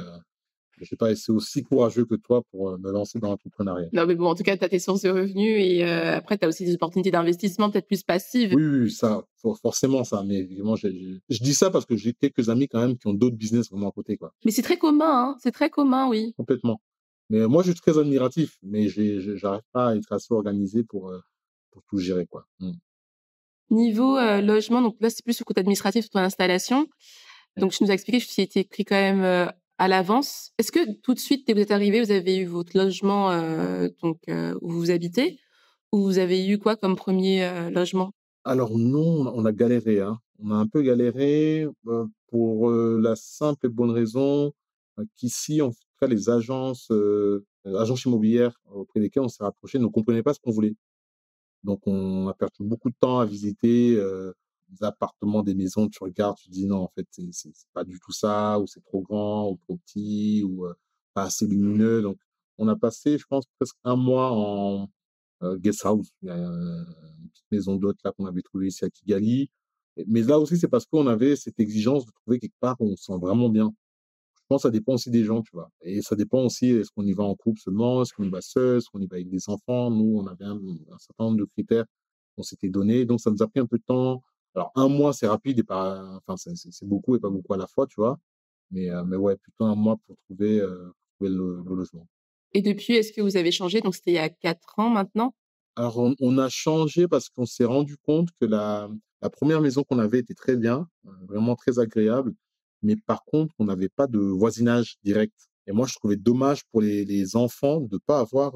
je sais pas, et c'est aussi courageux que toi pour, me lancer dans l'entrepreneuriat. Non, mais bon, en tout cas, tu as tes sources de revenus et après tu as aussi des opportunités d'investissement peut-être plus passives. Oui, oui, oui, ça, forcément ça, mais évidemment, je dis ça parce que j'ai quelques amis quand même qui ont d'autres business vraiment à côté, quoi. Mais c'est très commun, hein, c'est très commun, oui. Complètement. Mais moi, je suis très admiratif, mais j'arrive pas à être assez organisé pour tout gérer, quoi. Mmh. Niveau, logement, donc là, c'est plus le côté administratif de ton installation. Donc tu nous as expliqué que tu t'y étais pris quand même, à l'avance. Est-ce que tout de suite, dès que vous êtes arrivés, vous avez eu votre logement, donc où vous habitez? Ou vous avez eu quoi comme premier er logement? Alors non, on a galéré, hein. On a un peu galéré, pour, la simple et bonne raison, qu'ici, en tout cas, les agences immobilières auprès desquelles on s'est rapproché ne comprenaient pas ce qu'on voulait. Donc on a perdu beaucoup de temps à visiter, des appartements, des maisons. Tu regardes, tu te dis: «Non, en fait, c'est pas du tout ça», ou «C'est trop grand ou trop petit» ou «Pas assez lumineux». Donc on a passé, je pense, presque un mois en, guest house. Il y a une petite maison d'hôtes là qu'on avait trouvée ici à Kigali. Mais là aussi, c'est parce qu'on avait cette exigence de trouver quelque part où on se sent vraiment bien. Je pense que ça dépend aussi des gens, tu vois? Et ça dépend aussi, est-ce qu'on y va en couple seulement? Est-ce qu'on y va seul? Est-ce qu'on y va avec des enfants? Nous, on avait un certain nombre de critères qu'on s'était donnés, donc ça nous a pris un peu de temps. Alors 1 mois, c'est rapide et pas enfin, c'est beaucoup et pas beaucoup à la fois, tu vois? Mais ouais, plutôt 1 mois pour trouver le logement. Et depuis, est-ce que vous avez changé? Donc c'était il y a 4 ans maintenant? Alors on a changé parce qu'on s'est rendu compte que la 1re maison qu'on avait était très bien, vraiment très agréable, mais par contre, on n'avait pas de voisinage direct et moi, je trouvais dommage pour les enfants de pas avoir,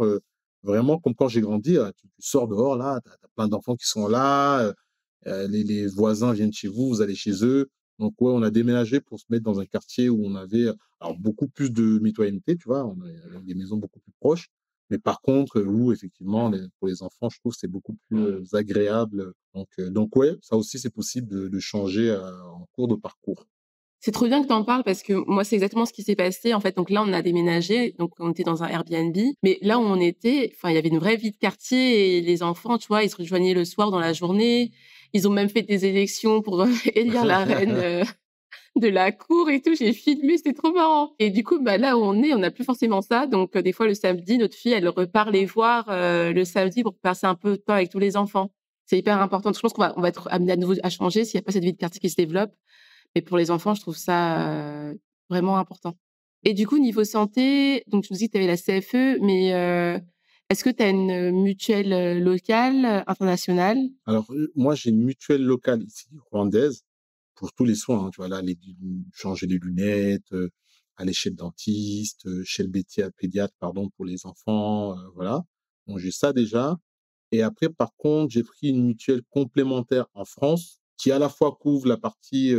vraiment comme quand j'ai grandi, tu sors dehors là, tu as plein d'enfants qui sont là, les voisins viennent chez vous, vous allez chez eux. Donc ouais, on a déménagé pour se mettre dans un quartier où on avait, alors beaucoup plus de mitoyenneté, tu vois? On a des maisons beaucoup plus proches, mais par contre, où effectivement les pour les enfants, je trouve que c'est beaucoup plus, agréable, donc ouais, ça aussi c'est possible de changer, en cours de parcours. C'est trop bien que tu en parles parce que moi, c'est exactement ce qui s'est passé, en fait. Donc là, on a déménagé, donc on était dans un Airbnb, mais là où on était, enfin, il y avait une vraie vie de quartier et les enfants, tu vois, ils se rejoignaient le soir dans la journée. Ils ont même fait des élections pour élire la reine, de la cour et tout. J'ai filmé, c'était trop marrant. Et du coup, bah, là où on est, on n'a plus forcément ça. Donc, des fois, le samedi, notre fille, elle repart les voir, le samedi pour passer un peu de temps avec tous les enfants. C'est hyper important. Je pense qu'on va être amené à nouveau à changer s'il y a pas cette vie de quartier qui se développe. Mais pour les enfants, je trouve ça, vraiment important. Et du coup, niveau santé, donc tu nous dis que tu avais la CFE, mais, est-ce que tu as une mutuelle, locale, internationale? Alors, moi j'ai une mutuelle locale ici, rwandaise, pour tous les soins, hein, tu vois? Là, changer les lunettes, aller chez le dentiste, chez le pédiatre, pardon, pour les enfants, voilà. Donc j'ai ça déjà. Et après, par contre, j'ai pris une mutuelle complémentaire en France qui, à la fois, couvre la partie,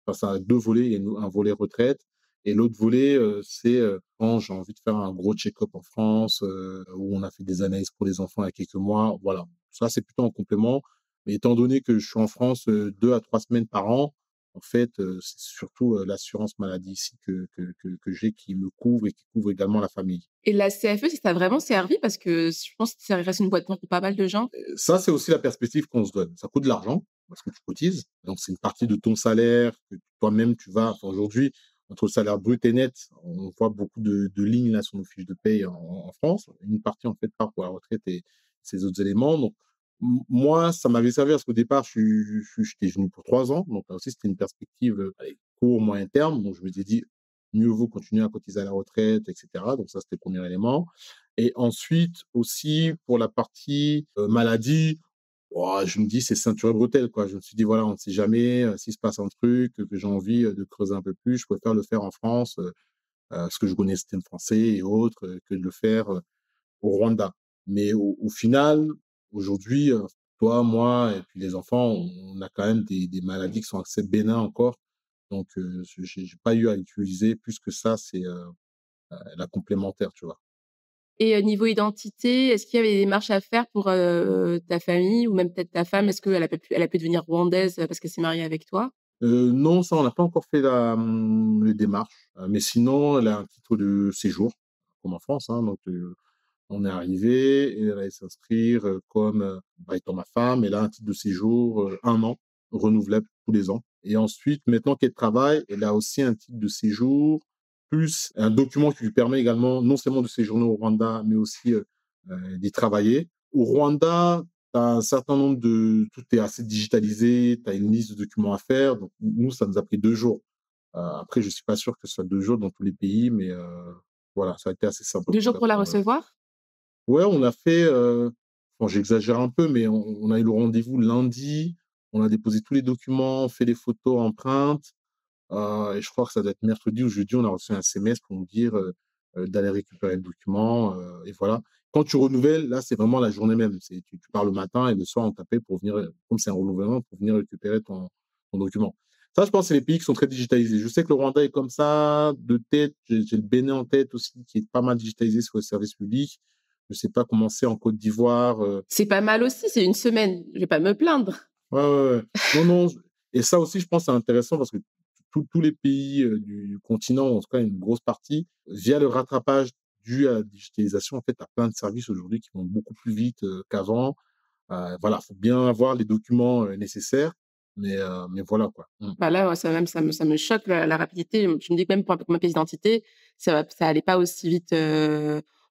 enfin, ça a 2 volets. Il y a un volet retraite et l'autre volet, c'est, quand j'ai envie de faire un gros check-up en France, où on a fait des analyses pour les enfants il y a quelques mois, voilà. Ça, c'est plutôt en complément. Mais étant donné que je suis en France, 2 à 3 semaines par an, en fait, c'est surtout, l'assurance maladie ici que j'ai qui me couvre et qui couvre également la famille. Et la CFE, ça t'a vraiment servi? Parce que je pense que ça reste une boîte noire pour pas mal de gens. Ça, c'est aussi la perspective qu'on se donne. Ça coûte de l'argent parce que tu cotises, donc c'est une partie de ton salaire que toi-même tu vas enfin aujourd'hui, entre le salaire brut et net, on voit beaucoup de lignes là sur nos fiches de paye en France. Une partie en fait part pour la retraite et ces autres éléments, donc moi, ça m'avait servi parce qu'au départ, j'étais venu pour 3 ans, donc là aussi c'était une perspective, allez, court, moyen terme, donc je me suis dit: «Mieux vaut continuer à cotiser à la retraite» et cetera, donc ça c'était le premier élément. Et ensuite aussi pour la partie, maladie, ouah, je me dis: «C'est ceinture et bretelles», quoi. Je me suis dit: «Voilà, on ne sait jamais, s'il se passe un truc, que j'ai envie, de creuser un peu plus, je préfère le faire en France, parce que je connais le système français et autres, que de le faire, au Rwanda». Mais au final, aujourd'hui, toi, moi et puis les enfants, on a quand même des maladies qui sont assez bénins encore, donc j'ai pas eu à utiliser plus que ça, c'est, la complémentaire, tu vois? Et niveau identité, est-ce qu'il y avait des démarches à faire pour, ta famille ou même peut-être ta femme? Est-ce qu'elle a pu devenir rwandaise, parce qu'elle s'est mariée avec toi? Non, ça, on n'a pas encore fait les démarches, mais sinon, elle a un titre de séjour, comme en France, hein, donc on est arrivé et elle allait s'inscrire, comme, bah, étant ma femme, elle a un titre de séjour, 1 an, renouvelable tous les ans et ensuite, maintenant qu'elle travaille, elle a aussi un titre de séjour, plus un document qui lui permet également non seulement de séjourner au Rwanda, mais aussi, d'y travailler. Au Rwanda, tu as un certain nombre de tout est assez digitalisé, tu as une liste de documents à faire, donc nous, ça nous a pris 2 jours. Après, je suis pas sûr que ce soit 2 jours dans tous les pays, mais voilà, ça a été assez simple en 2 tout jours cas pour la pour, recevoir? ouais, on a fait, bon, j'exagère un peu, mais on a eu le rendez-vous lundi, on a déposé tous les documents, fait les photos empreintes, et je crois que ça doit être mercredi ou jeudi, on a reçu un SMS pour nous dire, d'aller récupérer le document, et voilà. Quand tu renouvelles, là, c'est vraiment la journée même. Tu pars le matin et le soir, on t'appelle pour venir, comme c'est un renouvellement, pour venir récupérer ton document. Ça, je pense, c'est les pays qui sont très digitalisés. Je sais que le Rwanda est comme ça, de tête. J'ai le Bénin en tête aussi, qui est pas mal digitalisé sur les services publics. Je sais pas comment c'est en Côte d'Ivoire, C'est pas mal aussi, c'est une semaine, je vais pas me plaindre. ouais, ouais, ouais. Non, non, et ça aussi, je pense, c'est intéressant parce que tous les pays, du continent, en tout cas une grosse partie, via le rattrapage dû à la digitalisation, en fait, tu as plein de services aujourd'hui qui vont beaucoup plus vite, qu'avant. Voilà, faut bien avoir les documents, nécessaires, Mais voilà, quoi. Bah, là, ça me choque la rapidité. Je me dis que même pour ma pièce d'identité, ça allait pas aussi vite,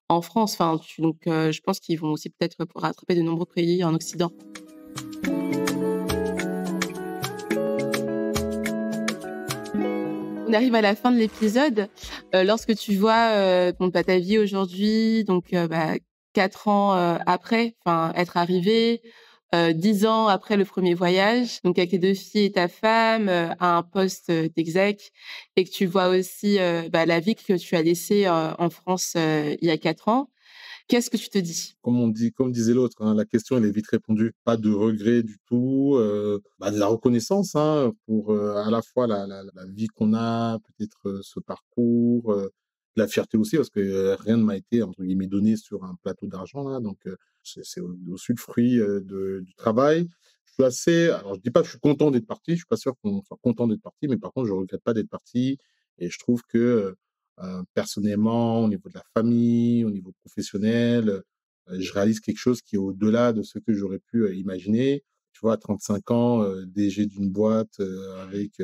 en France. Enfin, je pense qu'ils vont aussi peut-être pour rattraper de nombreux pays en occident. On arrive à la fin de l'épisode. Lorsque tu vois, ta vie aujourd'hui, 4 ans, après, enfin, être arrivé, 10 ans après le premier voyage, donc avec tes 2 filles et ta femme, à un poste, d'exec et que tu vois aussi, la vie que tu as laissée, en France, il y a 4 ans. Qu'est-ce que tu te dis? Comme disait l'autre, hein, la question, elle est vite répondue. Pas de regret du tout, de la reconnaissance, hein, pour, à la fois la vie qu'on a, peut-être, ce parcours, la fierté aussi parce que, rien ne m'a été, entre guillemets, «donné» sur un plateau d'argent là, donc c'est aussi le fruit, du travail. Je suis assez alors je dis pas que je suis content d'être parti, je suis pas sûr qu'on soit content d'être parti, mais par contre, je regrette pas d'être parti et je trouve que, personnellement, au niveau de la famille, au niveau professionnel, je réalise quelque chose qui est au-delà de ce que j'aurais pu, imaginer. Tu vois, à 35 ans, DG d'une boîte, avec,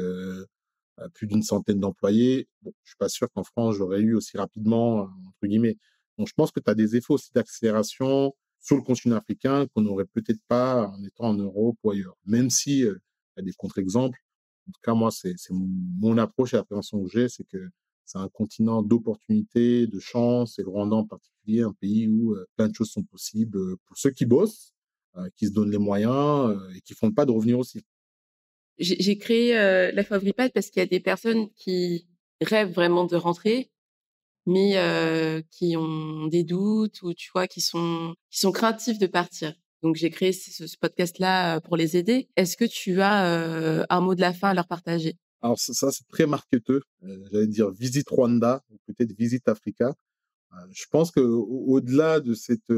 plus d'une centaine d'employés, bon, je suis pas sûr qu'en France, j'aurais eu aussi rapidement, entre guillemets. Donc je pense que tu as des effets aussi d'accélération sur le continent africain qu'on n'aurait peut-être pas en étant en Europe ou ailleurs. Même si, il y a des contre-exemples. En tout cas, moi, c'est mon approche et l'appréhension que j'ai, c'est que c'est un continent d'opportunités, de chance et le Rwanda en particulier, un pays où, plein de choses sont possibles, pour ceux qui bossent, qui se donnent les moyens, et qui font le pas de revenir aussi. J'ai créé, la Fabripat parce qu'il y a des personnes qui rêvent vraiment de rentrer, mais qui ont des doutes ou tu vois, qui sont craintifs de partir. Donc j'ai créé ce podcast-là, pour les aider. Est-ce que tu as, un mot de la fin à leur partager? Alors ça, c'est très marketeux, j'allais dire: «Visite Rwanda» ou peut-être «Visite Africa». Je pense qu'au-delà de cette,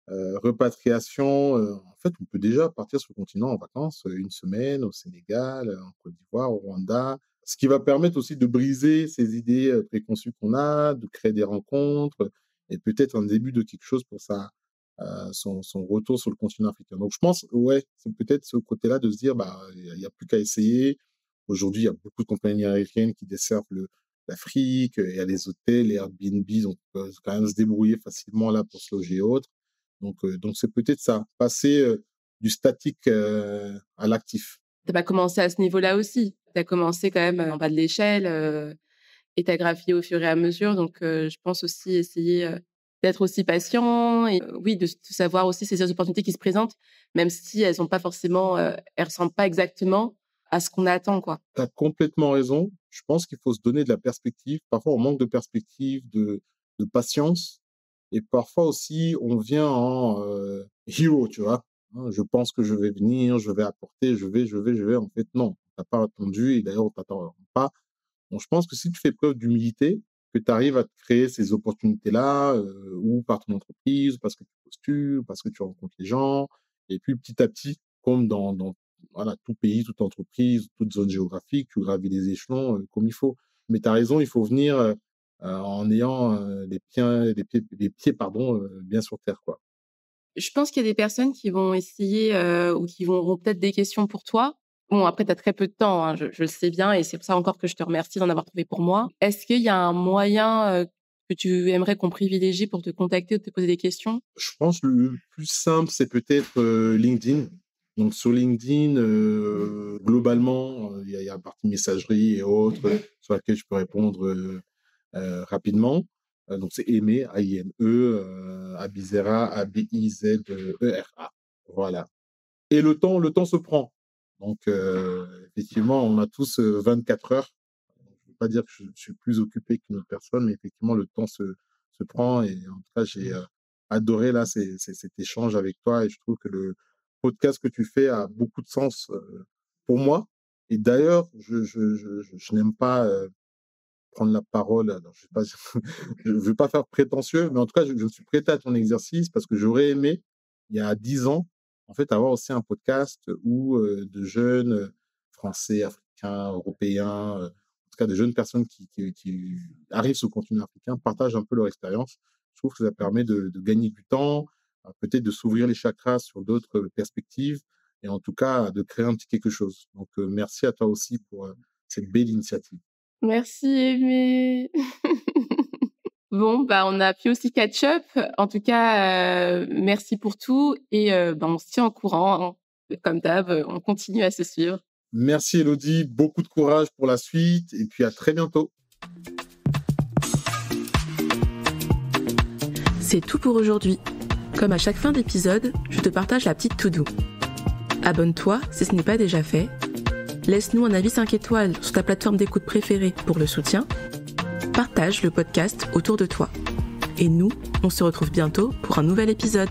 repatriation, en fait, on peut déjà partir sur le continent en vacances, 1 semaine au Sénégal, en Côte d'Ivoire, au Rwanda. Ce qui va permettre aussi de briser ces idées, préconçues qu'on a, de créer des rencontres et peut-être un début de quelque chose pour son retour sur le continent africain. Donc je pense, ouais, c'est peut-être ce côté-là de se dire: «Bah, il y a plus qu'à essayer». Aujourd'hui, il y a beaucoup de compagnies aériennes qui desservent l'Afrique, il y a les hôtels, les Airbnb, donc on peut quand même se débrouiller facilement là pour se loger et autres. Donc c'est peut-être ça, passer, du statique, à l'actif. Tu as pas commencé à ce niveau-là aussi. Tu as commencé quand même, en bas de l'échelle, et tu as gravi au fur et à mesure. Donc je pense aussi essayer, d'être aussi patient et oui, de savoir aussi saisir les opportunités qui se présentent, même si elles ont pas forcément, elles ressemblent pas exactement à ce qu'on attend, quoi. Tu as complètement raison. Je pense qu'il faut se donner de la perspective. Parfois, on manque de perspective, de patience et parfois aussi, on vient en, hero, tu vois? Hein, je pense que je vais venir, je vais apporter, je vais. En fait, non, tu as pas attendu et d'ailleurs, on t'attend pas. Donc je pense que si tu fais preuve d'humilité, que tu arrives à te créer ces opportunités-là, ou par ton entreprise, parce que tu postules, parce que tu rencontres les gens et puis petit à petit, comme dans voilà, tout pays, toute entreprise, toute zone géographique, tu gravis les échelons, comme il faut. Mais tu as raison, il faut venir, en ayant, les pieds pardon, bien sur terre, quoi. Je pense qu'il y a des personnes qui vont essayer, ou qui auront peut-être des questions pour toi. Bon, après, tu as très peu de temps, hein, je le sais bien et c'est pour ça encore que je te remercie d'en avoir trouvé pour moi. Est-ce qu'il y a un moyen, que tu aimerais qu'on privilégie pour te contacter ou te poser des questions? Je pense le plus simple, c'est peut-être, LinkedIn. Donc sur LinkedIn, globalement, il y a la partie messagerie et autres, sur laquelle je peux répondre, rapidement. Donc c'est Aimé, A-I-M-E, Abizera, A-B-I-Z-E-R-A. Voilà. Et le temps se prend. Donc effectivement, on a tous, 24 heures. Je ne veux pas dire que je suis plus occupé qu'une autre personne, mais effectivement, le temps se prend et en tout cas, j'ai, adoré là cet échange avec toi et je trouve que le podcast que tu fais a beaucoup de sens, pour moi et d'ailleurs, je n'aime pas, prendre la parole, alors je sais pas, je veux pas faire prétentieux, mais en tout cas, je suis prêt à ton exercice parce que j'aurais aimé, il y a 10 ans, en fait, avoir aussi un podcast où, de jeunes, Français, Africains, Européens, en tout cas de jeunes personnes qui arrivent sur le continent africain, partagent un peu leur expérience. Je trouve que ça permet de gagner du temps, peut-être de s'ouvrir les chakras sur d'autres, perspectives et en tout cas de créer un petit quelque chose. Donc merci à toi aussi pour cette belle initiative. Merci Aimé. Bon, on a pu aussi catch up. En tout cas, merci pour tout et on se tient au courant, hein. Comme d'hab, on continue à se suivre. Merci Elodie, beaucoup de courage pour la suite et puis à très bientôt. C'est tout pour aujourd'hui. Comme à chaque fin d'épisode, je te partage la petite to-do. Abonne-toi si ce n'est pas déjà fait. Laisse-nous un avis 5 étoiles sur ta plateforme d'écoute préférée pour le soutien. Partage le podcast autour de toi. Et nous, on se retrouve bientôt pour un nouvel épisode.